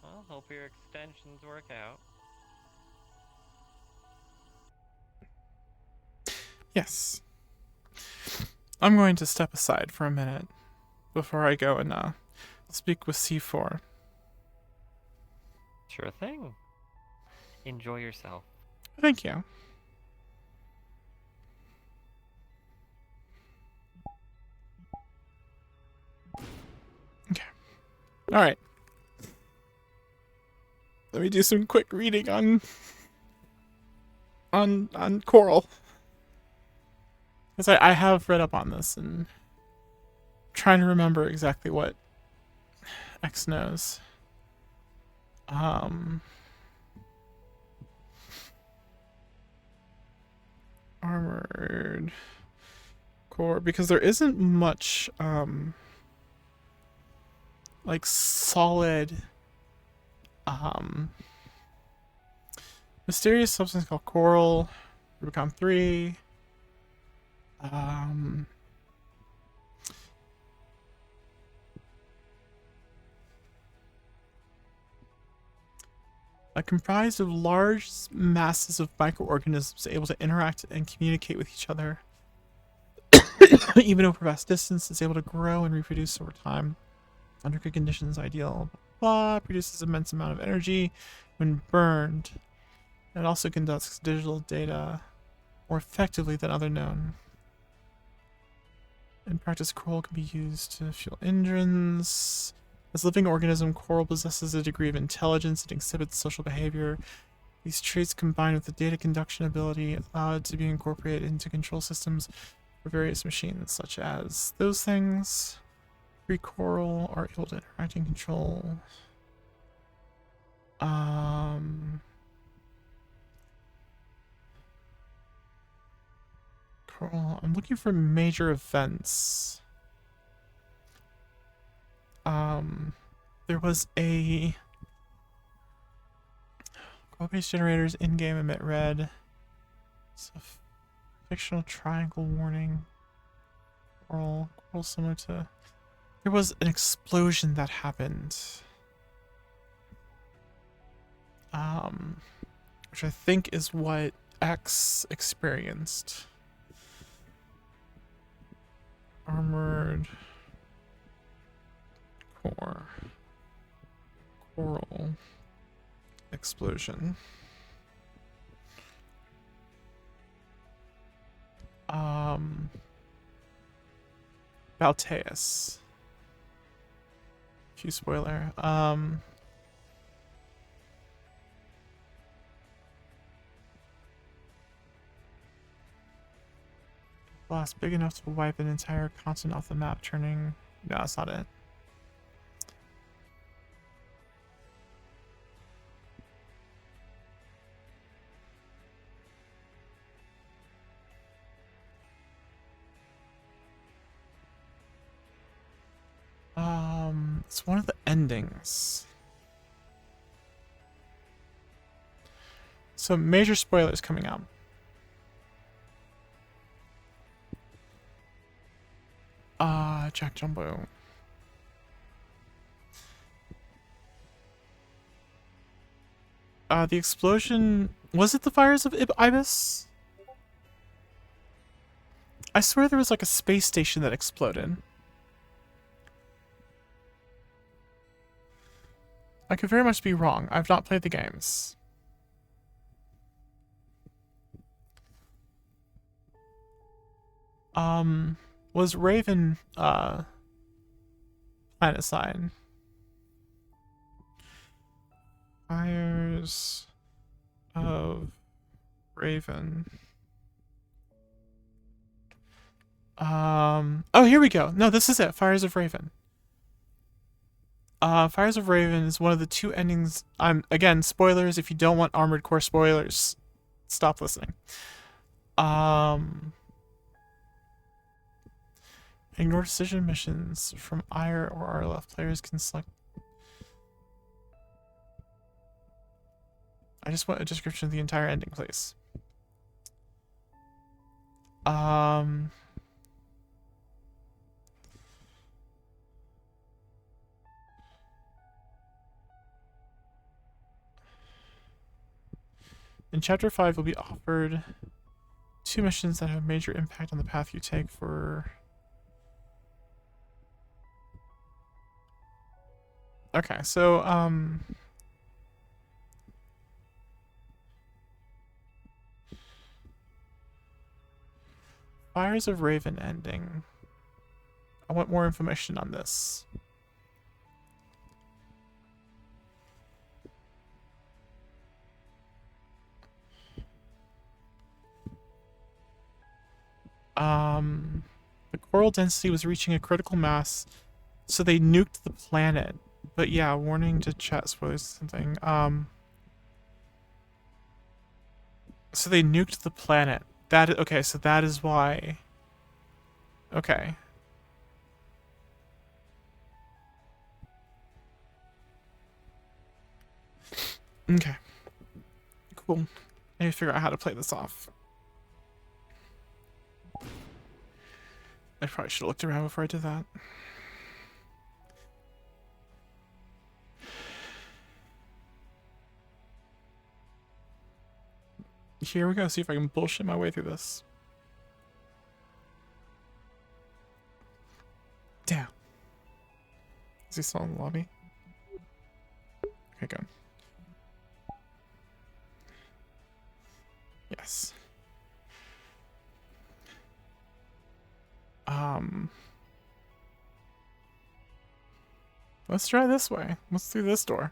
Well, hope your extensions work out. Yes. I'm going to step aside for a minute before I go and speak with C4. Sure thing. Enjoy yourself. Thank you. Okay. Alright. Let me do some quick reading on Coral. Because I have read up on this and trying to remember exactly what X knows. Armored core, because there isn't much like solid mysterious substance called coral, Rubicon 3. Comprised of large masses of microorganisms able to interact and communicate with each other, even over vast distances, able to grow and reproduce over time under good conditions, ideal. Produces immense amount of energy when burned. It also conducts digital data more effectively than other known. In practice, coral can be used to fuel engines. As a living organism, coral possesses a degree of intelligence and exhibits social behavior. These traits, combined with the data conduction ability, allow it to be incorporated into control systems for various machines, such as those things. Free coral are able to interact and control. Coral. I'm looking for major events. There was a coral-based generators in-game emit red. It's a fictional triangle warning. Coral similar to. There was an explosion that happened. Which I think is what X experienced. Armored core. Coral explosion. Balteus. Few spoiler. Blast big enough to wipe an entire continent off the map, turning. No, that's not it. It's one of the endings. So major spoilers coming out. Jack Jumbo. The explosion, was it the fires of Ibis? I swear there was like a space station that exploded. I could very much be wrong. I've not played the games. Was Raven, planet side? Fires of Raven. Oh, here we go. No, this is it. Fires of Raven. Fires of Raven is one of the 2 endings. Again, spoilers. If you don't want Armored Core spoilers, stop listening. Ignore decision missions from IR or RLF. Players can select. I just want a description of the entire ending, please. In Chapter 5, you'll be offered 2 missions that have major impact on the path you take for... Okay, so, Fires of Raven ending. I want more information on this. The coral density was reaching a critical mass, so they nuked the planet. But yeah, warning to chat spoilers something. So they nuked the planet. Okay, so that is why. Okay. Okay. Cool. I need to figure out how to play this off. I probably should have looked around before I did that. Here we go, see if I can bullshit my way through this. Damn. Is he still in the lobby? Okay, good. Yes. Let's try this way. Let's do this door.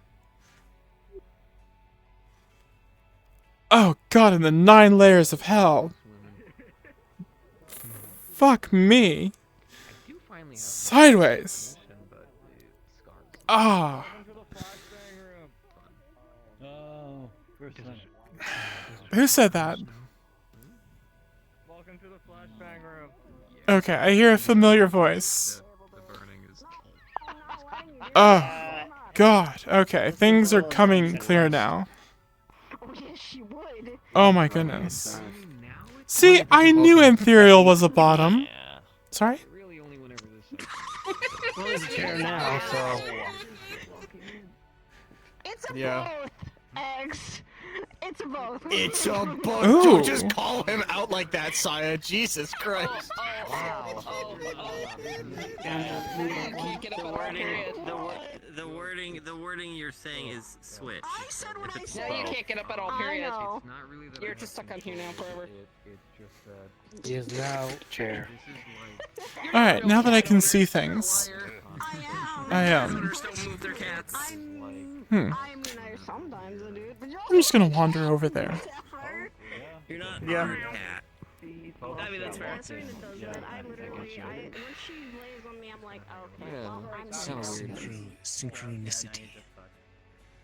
Oh god, and the 9 layers of hell. Fuck me. Sideways. Ah. Who said that? Welcome to the flashbang room. Okay, I hear a familiar voice. Oh, God. Okay, things are coming clear now. Oh my goodness. See, I knew Ethereal was a bottom. Sorry? Well, there's a chair now, so. It's a Yeah. both, X. It's a both. It's a both. Ooh. Don't just call him out like that, Saya. Jesus Christ. The wording you're saying is switch. I said what I said. No, you can't get up at all, period. It's not really that you're just stuck on here now forever. He is now chair. Alright, now that I can see things. I Sometimes I do it, but I'm just gonna wander over there. You're not Yeah. a cat. I mean, that's fair. I literally, when she lays on me, I'm like, okay, well, I'm Kinda weird. Synchronicity.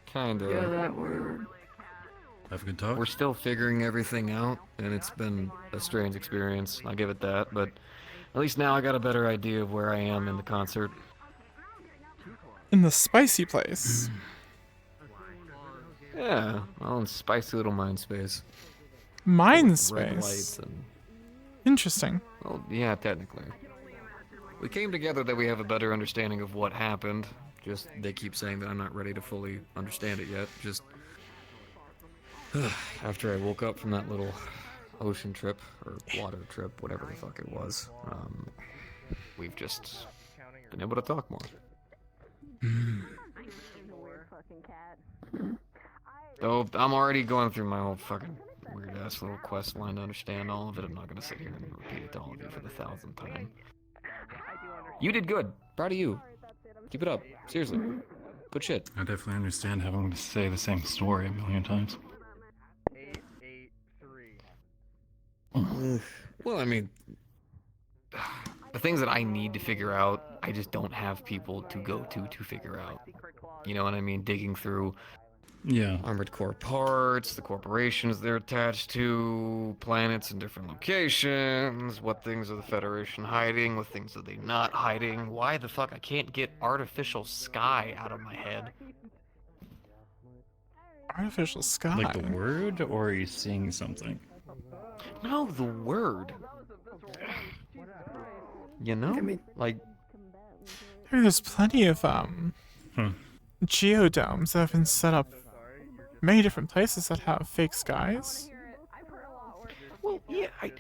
Kinda. Yeah, that word. Have a good talk. We're still figuring everything out, and it's been a strange experience. I'll give it that, but at least now I got a better idea of where I am in the concert. In the spicy place. Yeah, well, in spicy little mind space. Mind Red space. lights and... Interesting. Well, yeah, technically. We came together that we have a better understanding of what happened. Just, they keep saying that I'm not ready to fully understand it yet. Just... after I woke up from that little ocean trip, or water trip, whatever the fuck it was, we've just been able to talk more. Oh, I'm already going through my whole fucking weird-ass little quest line to understand all of it. I'm not gonna sit here and repeat it to all of you for the 1,000th time. You did good. Proud of you. Keep it up. Seriously. Good shit. I definitely understand having to say the same story a million times. Well, I mean, the things that I need to figure out, I just don't have people to go to figure out. You know what I mean? Digging through Armored Core parts, the corporations they're attached to, planets in different locations, what things are the Federation hiding, what things are they not hiding, why the fuck I can't get artificial sky out of my head. Artificial sky? Like the word, or are you seeing something? No, the word. You know? Like... There's plenty of, geodomes that have been set up many different places that have fake skies. Well, yeah, I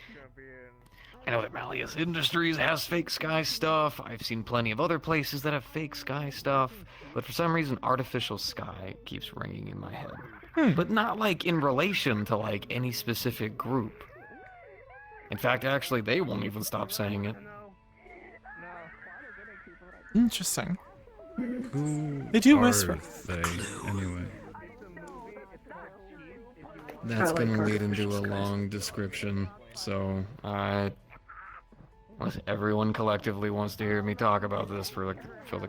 know that Malleus Industries has fake sky stuff. I've seen plenty of other places that have fake sky stuff. But for some reason, artificial sky keeps ringing in my head. But not, like, in relation to, like, any specific group. In fact, actually, they won't even stop saying it. Interesting. Who They do are whisper. they, anyway? That's gonna lead into a long description, so unless everyone collectively wants to hear me talk about this for like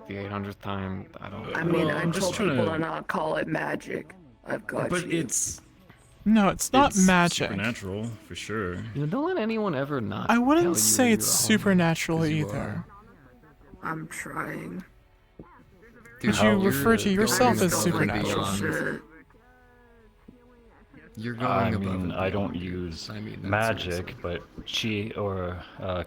the 800th time, I don't. I mean, I just told people trying to not call it magic. I've got But you. No, it's not magic. Supernatural, for sure. You know, don't let anyone ever not. I tell wouldn't you say you're it's a homie, supernatural 'cause you either. are. I'm trying. Would you refer to yourself as supernatural? You're going I above mean, and I don't beyond. use I mean, that's magic, but chi or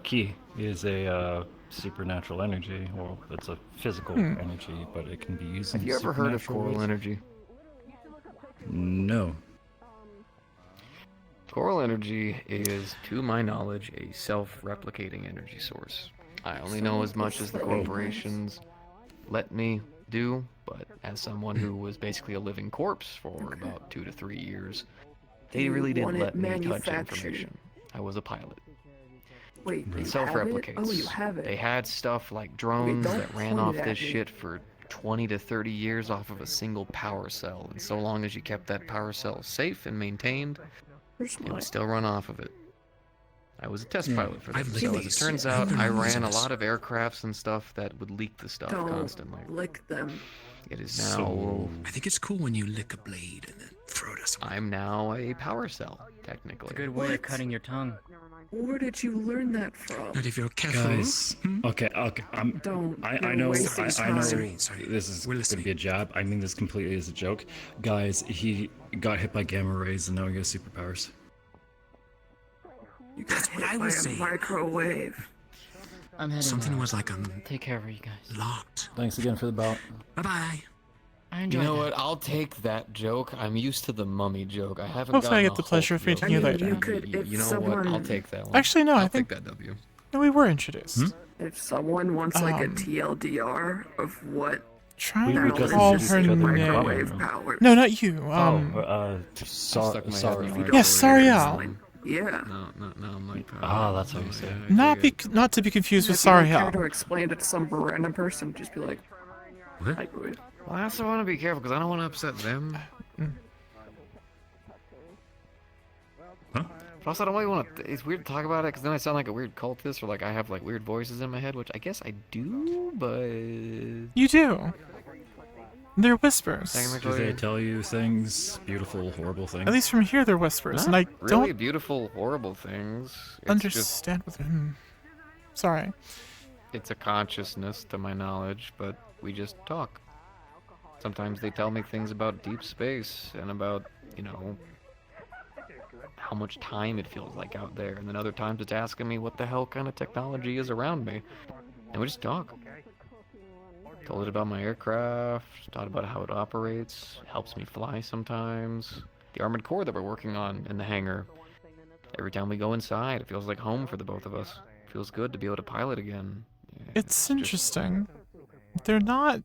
ki is a supernatural energy, or it's a physical energy, but it can be used. Have in you ever heard of supernatural coral ways. energy? No. Coral energy is, to my knowledge, a self-replicating energy source. I only know as much as the corporations let me do, but as someone who was basically a living corpse for about 2 to 3 years, they really didn't let me touch information. I was a pilot. Wait, It you self-replicates. have it? Oh, you have it. They had stuff like drones don't that ran point off it at this me. shit for 20 to 30 years off of a single power cell, and so long as you kept that power cell safe and maintained, it would still run off of it. I was a test pilot for them, I've so licked as it these. turns I out, don't I know ran a this. lot of aircrafts and stuff that would leak the stuff Don't constantly. lick them. It is now... So, I think it's cool when you lick a blade and then throw it at someone. I'm now a power cell, technically. It's a good way of cutting your tongue. Where did you learn that from? But if you're careful, Guys, okay, Don't. I you're know, wasting I know time. Sorry, this is we're going to be a jab. I mean this completely as a joke. Guys, he got hit by gamma rays and now he has superpowers. You got That's what hit I by was a saying. microwave. I'm heading Something out. was like Take care of you guys. locked. Thanks again for the bout. Bye-bye. I You enjoyed know that. what? I'll take that joke. I'm used to the mummy joke. I haven't Hopefully I gotten get the a pleasure Hulk of meeting joke you yet. later. You could, if You know someone, what? I'll take that one. Actually, no, I'll I think take that W. no, we were introduced. if someone wants like a Um, TLDR of what Try We and got call introduced her to each other in name. microwave power. No, not you. Stuck my head sorry. in the Yes, microwave. Sariel. Yeah. No, Mike. That's how you say it. Not to be confused with If you don't care Sariel. to explain it to some random person, just be like, What? microwave. Well, I also want to be careful because I don't want to upset them. Huh? But also, I don't really want to. It's weird to talk about it because then I sound like a weird cultist or like I have like weird voices in my head, which I guess I do, but. You do. They're whispers. Do they tell you things, beautiful, horrible things? At least from here, they're whispers, and I really don't beautiful, horrible things. It's understand what they're. Sorry. It's a consciousness, to my knowledge, but we just talk. Sometimes they tell me things about deep space and about, you know, how much time it feels like out there, and then other times it's asking me what the hell kind of technology is around me, and we just talk. Told it about my aircraft, taught about how it operates, helps me fly sometimes. The armored core that we're working on in the hangar. Every time we go inside, it feels like home for the both of us. It feels good to be able to pilot again. It's interesting. They're not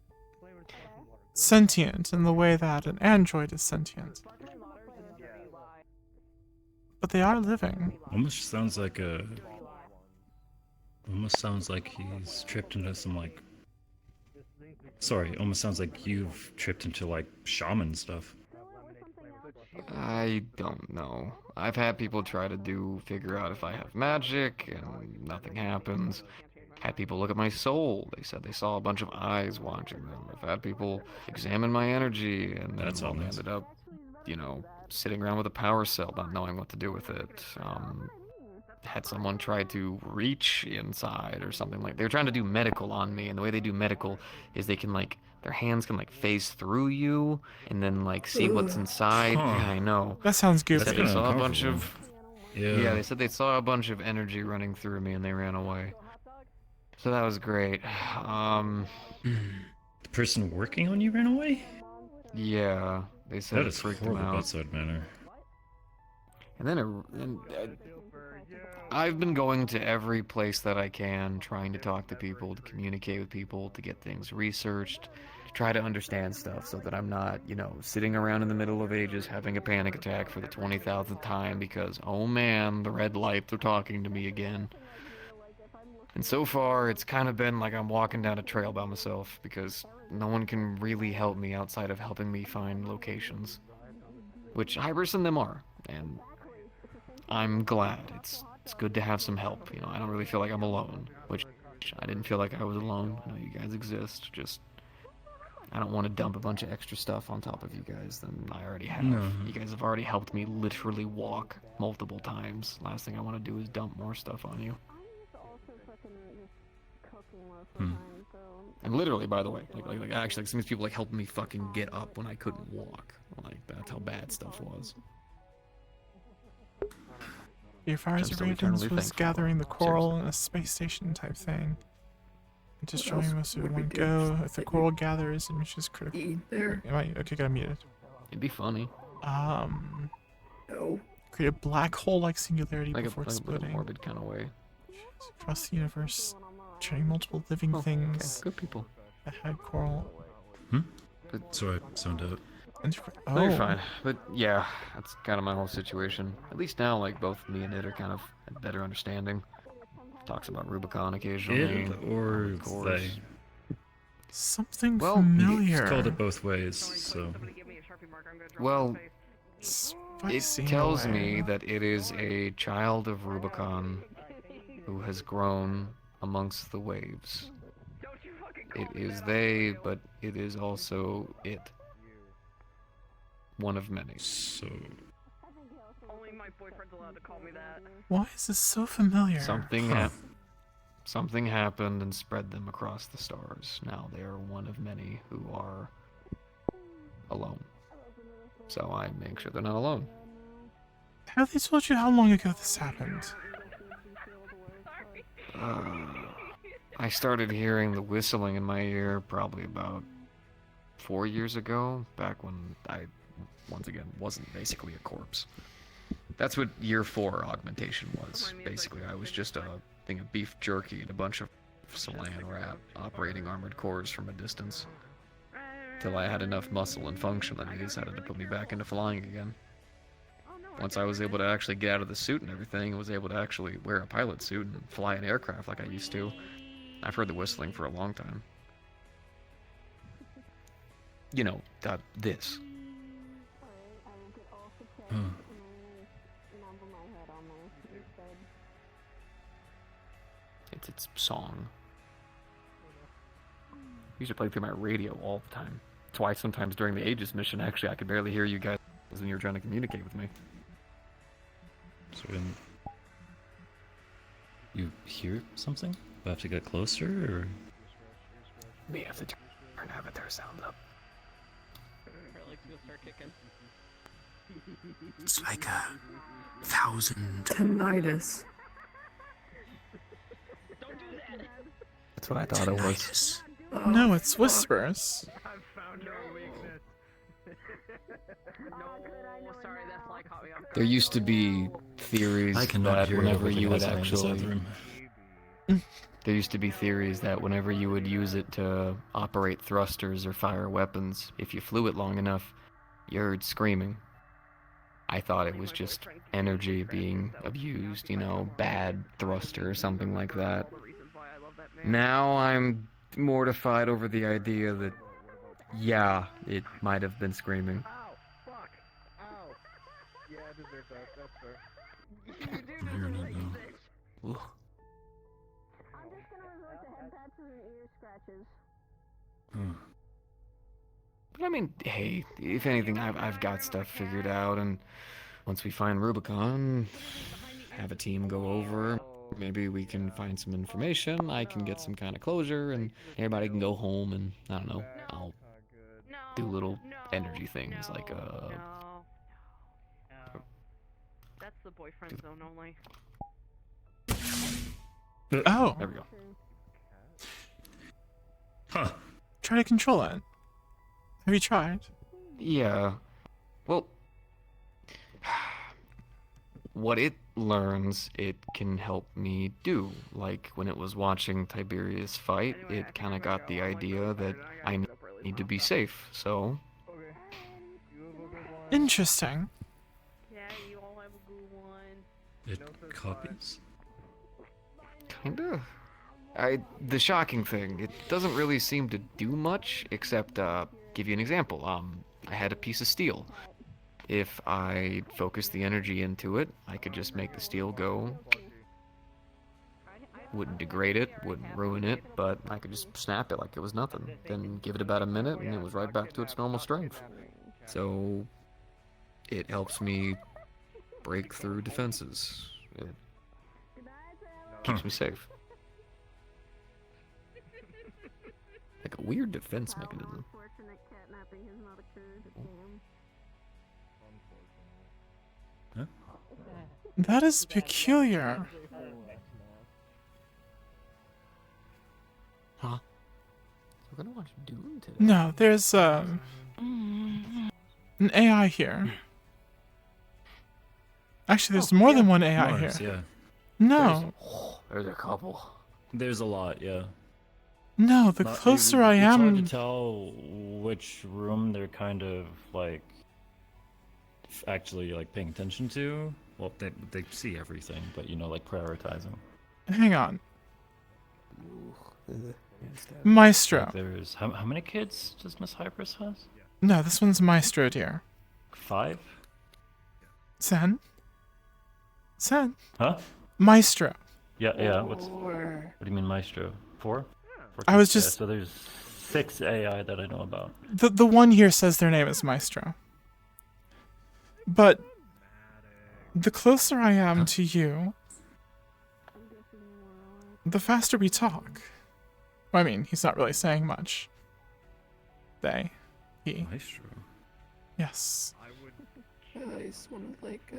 sentient in the way that an android is sentient. But they are living. Almost sounds like a. Almost sounds like he's tripped into some like. Sorry, almost sounds like you've tripped into like shaman stuff. I don't know. I've had people try to figure out if I have magic, and nothing happens. Had people look at my soul. They said they saw a bunch of eyes watching them. I've had people examine my energy, and then That's all they nice. ended up, sitting around with a power cell, not knowing what to do with it. Had someone try to reach inside or something like. They were trying to do medical on me, and the way they do medical is they can their hands can phase through you and then see what's inside. Huh. Yeah, I know. That sounds They goofy. said they saw a bunch of. Yeah. They said they saw a bunch of energy running through me and they ran away. So that was great. The person working on you ran away? Yeah, they said That it is freaked them horrible out. bedside manner. And then I've been going to every place that I can, trying to talk to people, to communicate with people, to get things researched, to try to understand stuff so that I'm not, sitting around in the middle of ages having a panic attack for the 20,000th time because, oh man, the red lights are talking to me again. And so far, it's kind of been like I'm walking down a trail by myself because no one can really help me outside of helping me find locations. Which Hybris and them are, and I'm glad. It's good to have some help. I don't really feel like I'm alone, which I didn't feel like I was alone. I know you guys exist, just I don't want to dump a bunch of extra stuff on top of you guys than I already have. No. You guys have already helped me literally walk multiple times. Last thing I want to do is dump more stuff on you. And literally, by the way, actually, some of these people helped me fucking get up when I couldn't walk. That's how bad stuff was. The Fires I'm of still Ravens eternally was thankful. gathering the coral in a space station type thing. Destroying most of it in one go. If the coral gathers, it reaches critical. There. Okay, got muted. It'd be funny. No. Create a black hole-like singularity Like before a exploding. morbid kind of way. Across the universe, turning multiple living things. Okay. Good people. That had coral. Sorry, I zoned out. No, you're fine. But yeah, that's kind of my whole situation. At least now, both me and it are kind of at better understanding. Talks about Rubicon occasionally. It or of course. they. Something Well, familiar. He's called it both ways, so. Well, it Spicy in a tells way. me that it is a child of Rubicon who has grown amongst the waves. It is they, but it is also it. One of many. So. Only my boyfriend's allowed to call me that. Why is this so familiar? Something happened and spread them across the stars. Now they are one of many who are alone. So I make sure they're not alone. Have they told you how long ago this happened? I started hearing the whistling in my ear probably about 4 years ago, back when I, once again, wasn't basically a corpse. That's what year 4 augmentation was. Basically, I was just a thing of beef jerky and a bunch of Salan rat operating armored cores from a distance. Till I had enough muscle and function that they decided to put me back into flying again. Once I was able to actually get out of the suit and everything, and was able to actually wear a pilot suit and fly an aircraft like I used to, I've heard the whistling for a long time. This. It's its song. I used to play through my radio all the time. That's why sometimes during the Aegis mission, actually, I could barely hear you guys when you were trying to communicate with me. So when you hear something, you have to get closer, or? We have to turn Avatar sound up. It's like 1,000. Tinnitus. That's what I thought it was. No, it's whispers. There used to be theories I cannot that hear whenever everything you would outside this actually... bathroom. There used to be theories that whenever you would use it to operate thrusters or fire weapons, if you flew it long enough, you heard screaming. I thought it was just energy being abused, bad thruster or something like that. Now I'm mortified over the idea that, yeah, it might have been screaming. I'm just gonna resort to head pats and ear scratches. But I mean, hey, if anything, I've got stuff figured out, and once we find Rubicon, have a team go over. Maybe we can find some information. I can get some kind of closure, and everybody can go home. And I don't know. I'll do little energy things like That's the boyfriend zone only. Oh. There we go. Huh. Try to control it. Have you tried? Yeah. Well, what it learns, it can help me do. Like when it was watching Tiberius fight, it kind of got the idea that I need to be safe. So. Interesting. Yeah, you all have a good one. It copies? Kinda. The shocking thing, it doesn't really seem to do much, except, give you an example. I had a piece of steel. If I focused the energy into it, I could just make the steel go. Wouldn't degrade it, wouldn't ruin it, but I could just snap it like it was nothing. Then give it about a minute, and it was right back to its normal strength. So, it helps me break through defenses. It keeps me safe. Like a weird defense mechanism. Huh? That is peculiar. Huh? We're gonna watch Dune today. No, there's an AI here. Actually, there's more than one AI Mars, here. yeah. No. There's a couple. There's a lot, yeah. No, the closer I am... It's hard to tell which room they're kind of like actually like paying attention to. Well, they see everything, but you know, like prioritizing. Hang on. Maestro. Like there's how many kids does Miss Hypers has? No, this one's Maestro, dear. 5? Sen? Sen? Huh? Maestro. Yeah. What do you mean, Maestro? 4? I was Yeah, just... so there's 6 AI that I know about. The one here says their name is Maestro. But the closer I am to you, the faster we talk. I mean, he's not really saying much. They. He. Maestro. Yes. He's one of like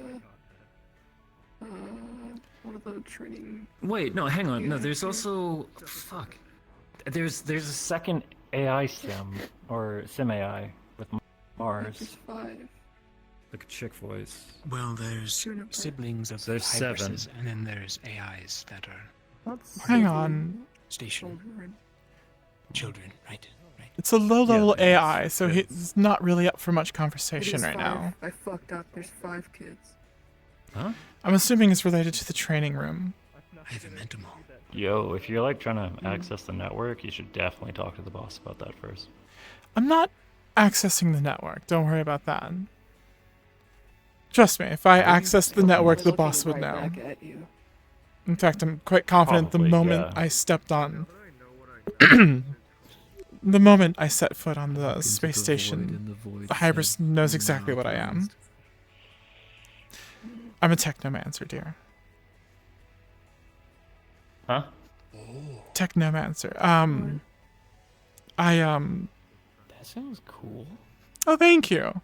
one of the training. Wait, no, hang on. No, there's also fuck. There's a second AI sim or sim AI with Mars. There's 5. Like a chick voice. Well, there's siblings of There's 7. Hybrises, and then there's AIs that are Hang on. station children, right? It's a low-level AI, so he's not really up for much conversation right now. I fucked up. There's 5 kids. Huh? I'm assuming it's related to the training room. I have a mental mall. Yo, if you're like trying to access the network, you should definitely talk to the boss about that first. I'm not accessing the network. Don't worry about that. Trust me, if I accessed the network, the boss would know. In fact, I'm quite confident Probably, the moment yeah. I stepped on... the moment I set foot on the space station, the Hybris knows exactly what I am. I'm a technomancer, dear. Huh? Technomancer. That sounds cool. Oh, thank you.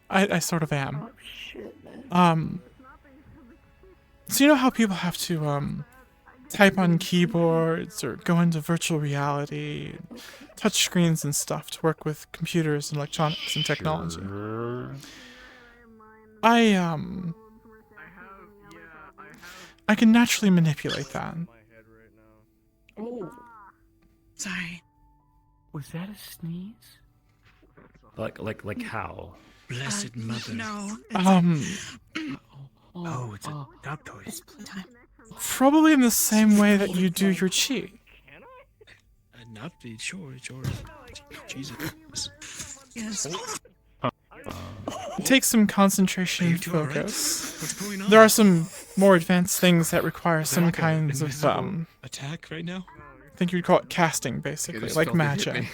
I sort of am. Oh shit, man. So you know how people have to, type on keyboards or go into virtual reality, touch screens and stuff to work with computers and electronics and technology? I can naturally manipulate that. Oh. Sorry. Was that a sneeze? Like how? Blessed Mother. No. Oh, it's a dog toys. Time. Probably in the same way that you do your chi. Not be sure. Jesus. Yes. takes some concentration and focus. There are some more advanced things that require some kinds of attack right now. I think you'd call it casting, basically, just like felt it hit magic.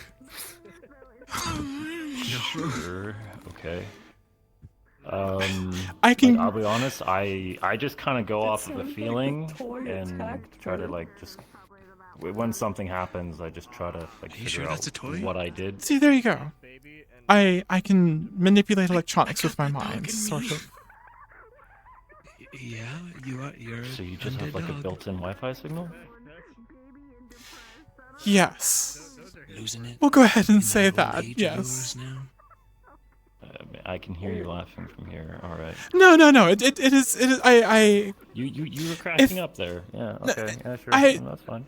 Sure. Okay. I can. Like, I'll be honest. I just kind of go off of a feeling and try to like just when something happens, I just try to like figure out what I did. See, there you go. I can manipulate electronics with my mind, sort of. Yeah, you're. So you just have like a built-in Wi-Fi signal? Yes. Losing it. We'll go ahead and say that. Yes. I can hear you laughing from here. All right. No. It is. I. You were cracking up there. Yeah. Okay. Yeah. Sure. That's fine.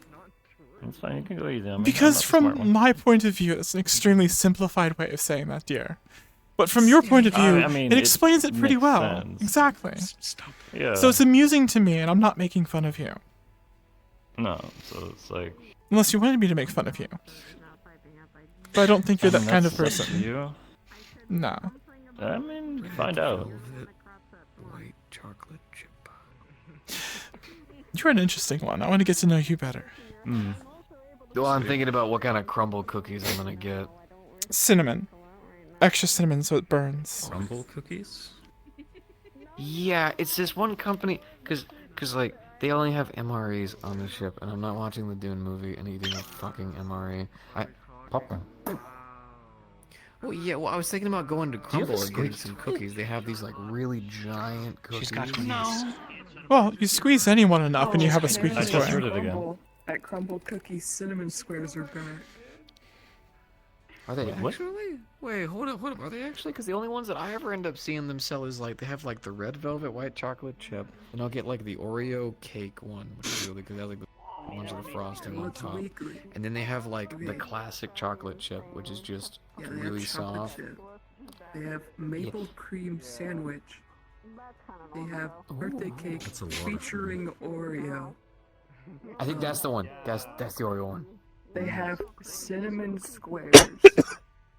It's fine. You can go easy on me. Because from my point of view, it's an extremely simplified way of saying that, dear. But from your point of view, I mean, it explains it pretty makes well. sense. Exactly. Stop. Yeah. So it's amusing to me, and I'm not making fun of you. No. So it's like. Unless you wanted me to make fun of you. But I don't think you're that kind of that's up to person. You? No. I mean, find out. White chocolate chip. You're an interesting one. I want to get to know you better. Well, I'm thinking about what kind of crumble cookies I'm gonna get. Cinnamon. Extra cinnamon so it burns. Crumble cookies? Yeah, it's this one company, cause like they only have MREs on the ship, and I'm not watching the Dune movie and eating a fucking MRE. Popcorn. Well, yeah. Well, I was thinking about going to Crumble and getting some cookies. They have these like really giant cookies. Well, you squeeze anyone enough and you have a squeaky I just heard toy. it again. At Crumble Cookies, cinnamon squares are back. Are they What? actually? Wait, hold up. Are they actually? Because the only ones that I ever end up seeing them sell is like they have like the red velvet white chocolate chip, and I'll get like the Oreo cake one, which is really good. They have like a bunch of the frosting on top, and then they have like the classic chocolate chip, which is just Yeah, they really have chocolate soft. chip. They have maple cream sandwich. They have birthday cake That's a lot of featuring Oreo. I think that's the one. That's the Oreo one. They have cinnamon squares,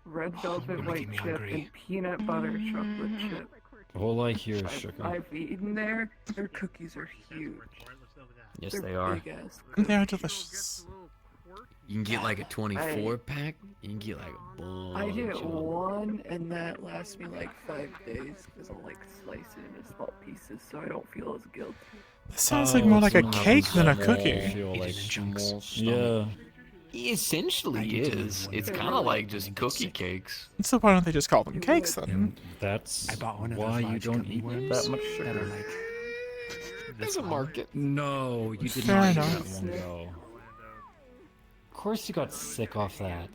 red velvet You're white making me chip, hungry. and peanut butter chocolate chip. All I hear is sugar. I've eaten there. Their cookies are huge. Yes, They're they are. big ass They are cookies. delicious. You can get like a 24 pack. You can get like a bunch. I get of them. one, and that lasts me like 5 days because I'll like slice it into small pieces, so I don't feel as guilty. This sounds like more like a cake than a cookie. Feel like small yeah. It essentially is. It's kind of like just cookie cakes. So why don't they just call them cakes then? That's I bought one of why those you large don't gummy eat worms that much that are sugar. like There's a market. No, you did Fair not eat enough. that one. No. Of course you got sick off that.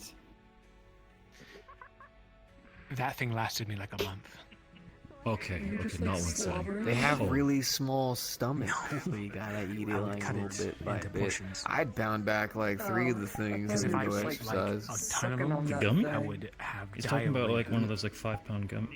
that thing lasted me like a month. Okay, You're okay, just, not like, one second. slobbering. They have Oh. really small stomachs, so you gotta eat it I would like a cut little it bit by into bit. portions. I'd pound back like 3 of the things Because and if I go was, like, exercise. A ton of Sucking them. on that gummy? thing. I would have. He's talking about like diarrhea. one of those like 5-pound gum.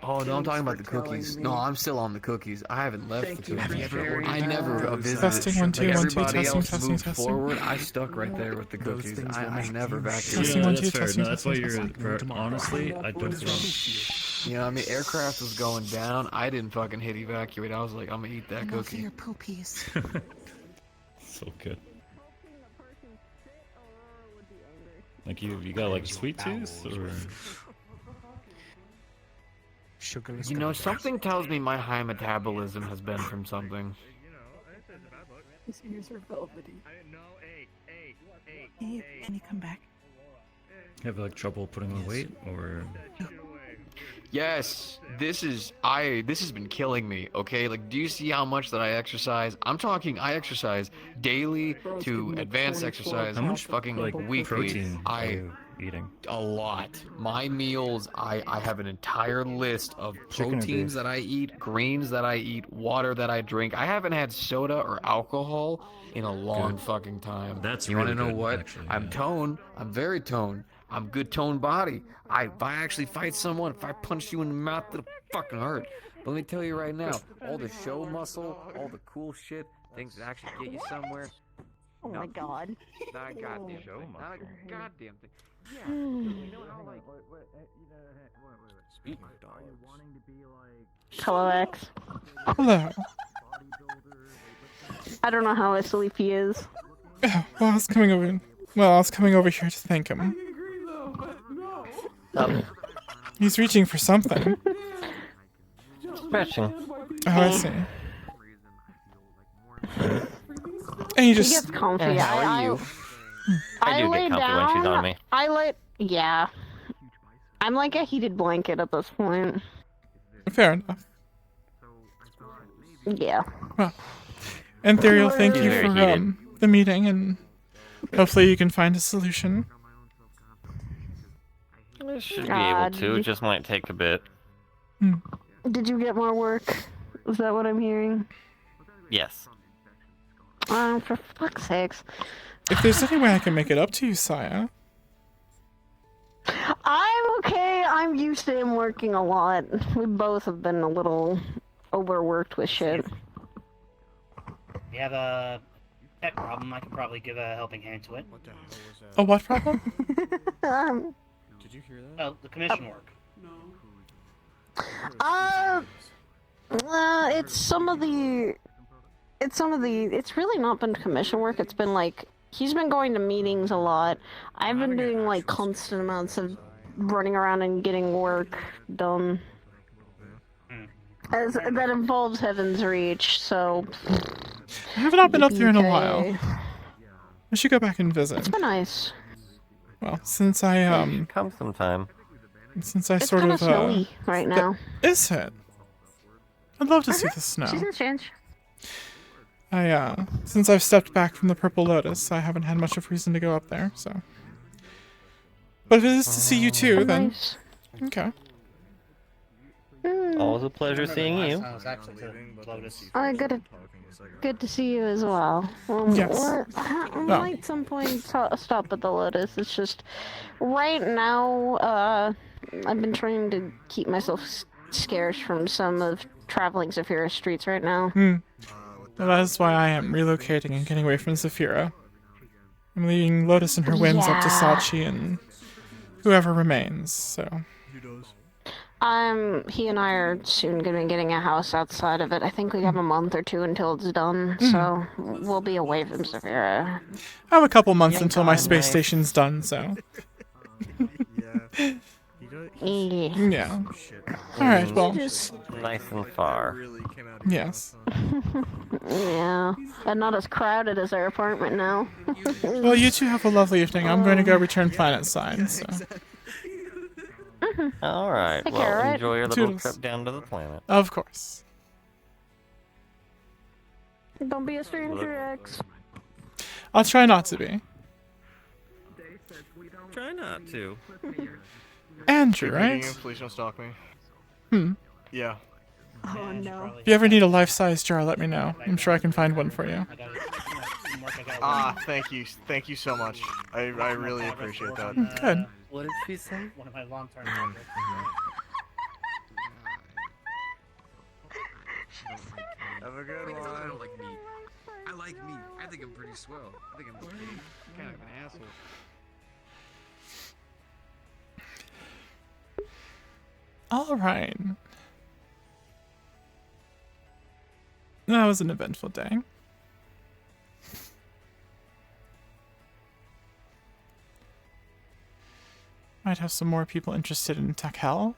Oh no, I'm talking about the Thanks for cookies. telling No, me. I'm still on the cookies. I haven't left Thank the you cookies. for Have you ever sharing I that. never visited. Testing, 1, 2, like 1, 2, everybody testing, else testing, moved testing. forward. I stuck right there with the Those cookies. things I will make never you vacuumed. Testing, Yeah, 1, that's 2, fair. testing, No, that's why testing, you're. testing. Honestly, I don't think. You know, I mean, aircraft was going down. I didn't fucking hit evacuate. I was like, I'm gonna eat that No cookie. fear poopies. So good. Like you got like a sweet tooth or? Sugarless You know, gummy bears. something tells me my high metabolism has been from something. His ears are velvety. Hey, can you come back? You have like trouble putting on weight or? Yes, this has been killing me, okay? Like, do you see how much that I exercise? I'm talking I exercise daily to advanced exercise, How much fucking like weekly. protein are I you eating? a lot. My meals, I have an entire list of Chicken or proteins beef? that I eat, greens that I eat, water that I drink. I haven't had soda or alcohol in a long Good. fucking time. That's You really wanna know good, what? actually, I'm yeah. toned. I'm very toned. I'm good toned body. If I actually fight someone, if I punch you in the mouth, it'll fucking hurt. But let me tell you right now, all the show muscle, all the cool shit, things that actually get you somewhere, Oh my god. That goddamn Show thing. That muscle. goddamn thing. Yeah. Mm. You know how like. Speaking of dogs. Hello, X. Hello. I don't know how asleep he is. Yeah, well, I was coming over. Well, I was coming over here to thank him. He's reaching for something. Stretching. Oh, I see. And you He just. gets comfy. And how are you? I do lay get comfy when she's on me. Yeah. I'm like a heated blanket at this point. Fair enough. Yeah. Well, Ethereal, thank She's you very for heated. the meeting, and hopefully you can find a solution. I should be able to. It just might take a bit. Did you get more work? Is that what I'm hearing? Yes. For fuck's sakes. If there's any way I can make it up to you, Saya. I'm okay. I'm used to him working a lot. We both have been a little overworked with shit. You have a pet problem, I could probably give a helping hand to it. What the hell was that? A what problem? Did you hear that? Oh, the commission work. It's really not been commission work. It's been like, he's been going to meetings a lot. I've been doing like constant amounts of running around and getting work done. That involves Heaven's Reach, so... I have not been up there in a Okay. while. I should go back and visit. It's been nice. Well, since I Come sometime. since I It's sort kind of of snowy right now. Is it? I'd love to see the snow. She's a change. Since I've stepped back from the Purple Lotus, I haven't had much of reason to go up there, so. But if it is to see you too, then. Nice. Okay. Always a pleasure seeing you. Good to see you as well. Yes. I Oh. might at some point stop at the Lotus. It's just right now. I've been trying to keep myself scarce from some of traveling Zephyra streets right now. Well, that is why I am relocating and getting away from Zephyra. I'm leaving Lotus and her whims up to Yeah. Sachi and whoever remains, so. He and I are soon gonna be getting a house outside of it. I think we have a month or two until it's done, so we'll be away from Zephyra. I have a couple months Yeah, until my God, space nice. station's done, so. Yeah. Alright, well. Nice and far. Yes. Yeah, and not as crowded as our apartment now. Well, you two have a lovely evening. I'm going to go return planet sign, so. Alright, Take well, care, alright? enjoy your little Toodles. trip down to the planet. Of course. Don't be a stranger, X. I'll try not to be. Try not to. Andrew, Keep reading right? you, please don't stalk me. Yeah. Oh no. If you ever need a life-size jar, let me know. I'm sure I can find one for you. Thank you. Thank you so much. I really appreciate that. Good. What did she say? One of my long-term projects. Have a good I one. don't like me. I like me. I think I'm pretty swell. I think I'm kind of an asshole. Alright. That was an eventful day. Might have some more people interested in Tech Hell.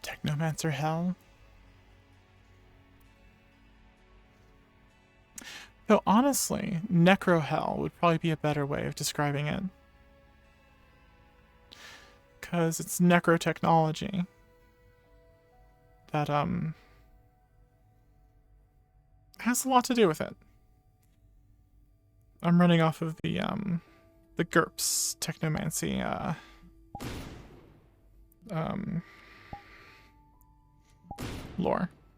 Technomancer Hell. Though honestly, Necro Hell would probably be a better way of describing it. Because it's necro technology that has a lot to do with it. I'm running off of the GURPS technomancy lore.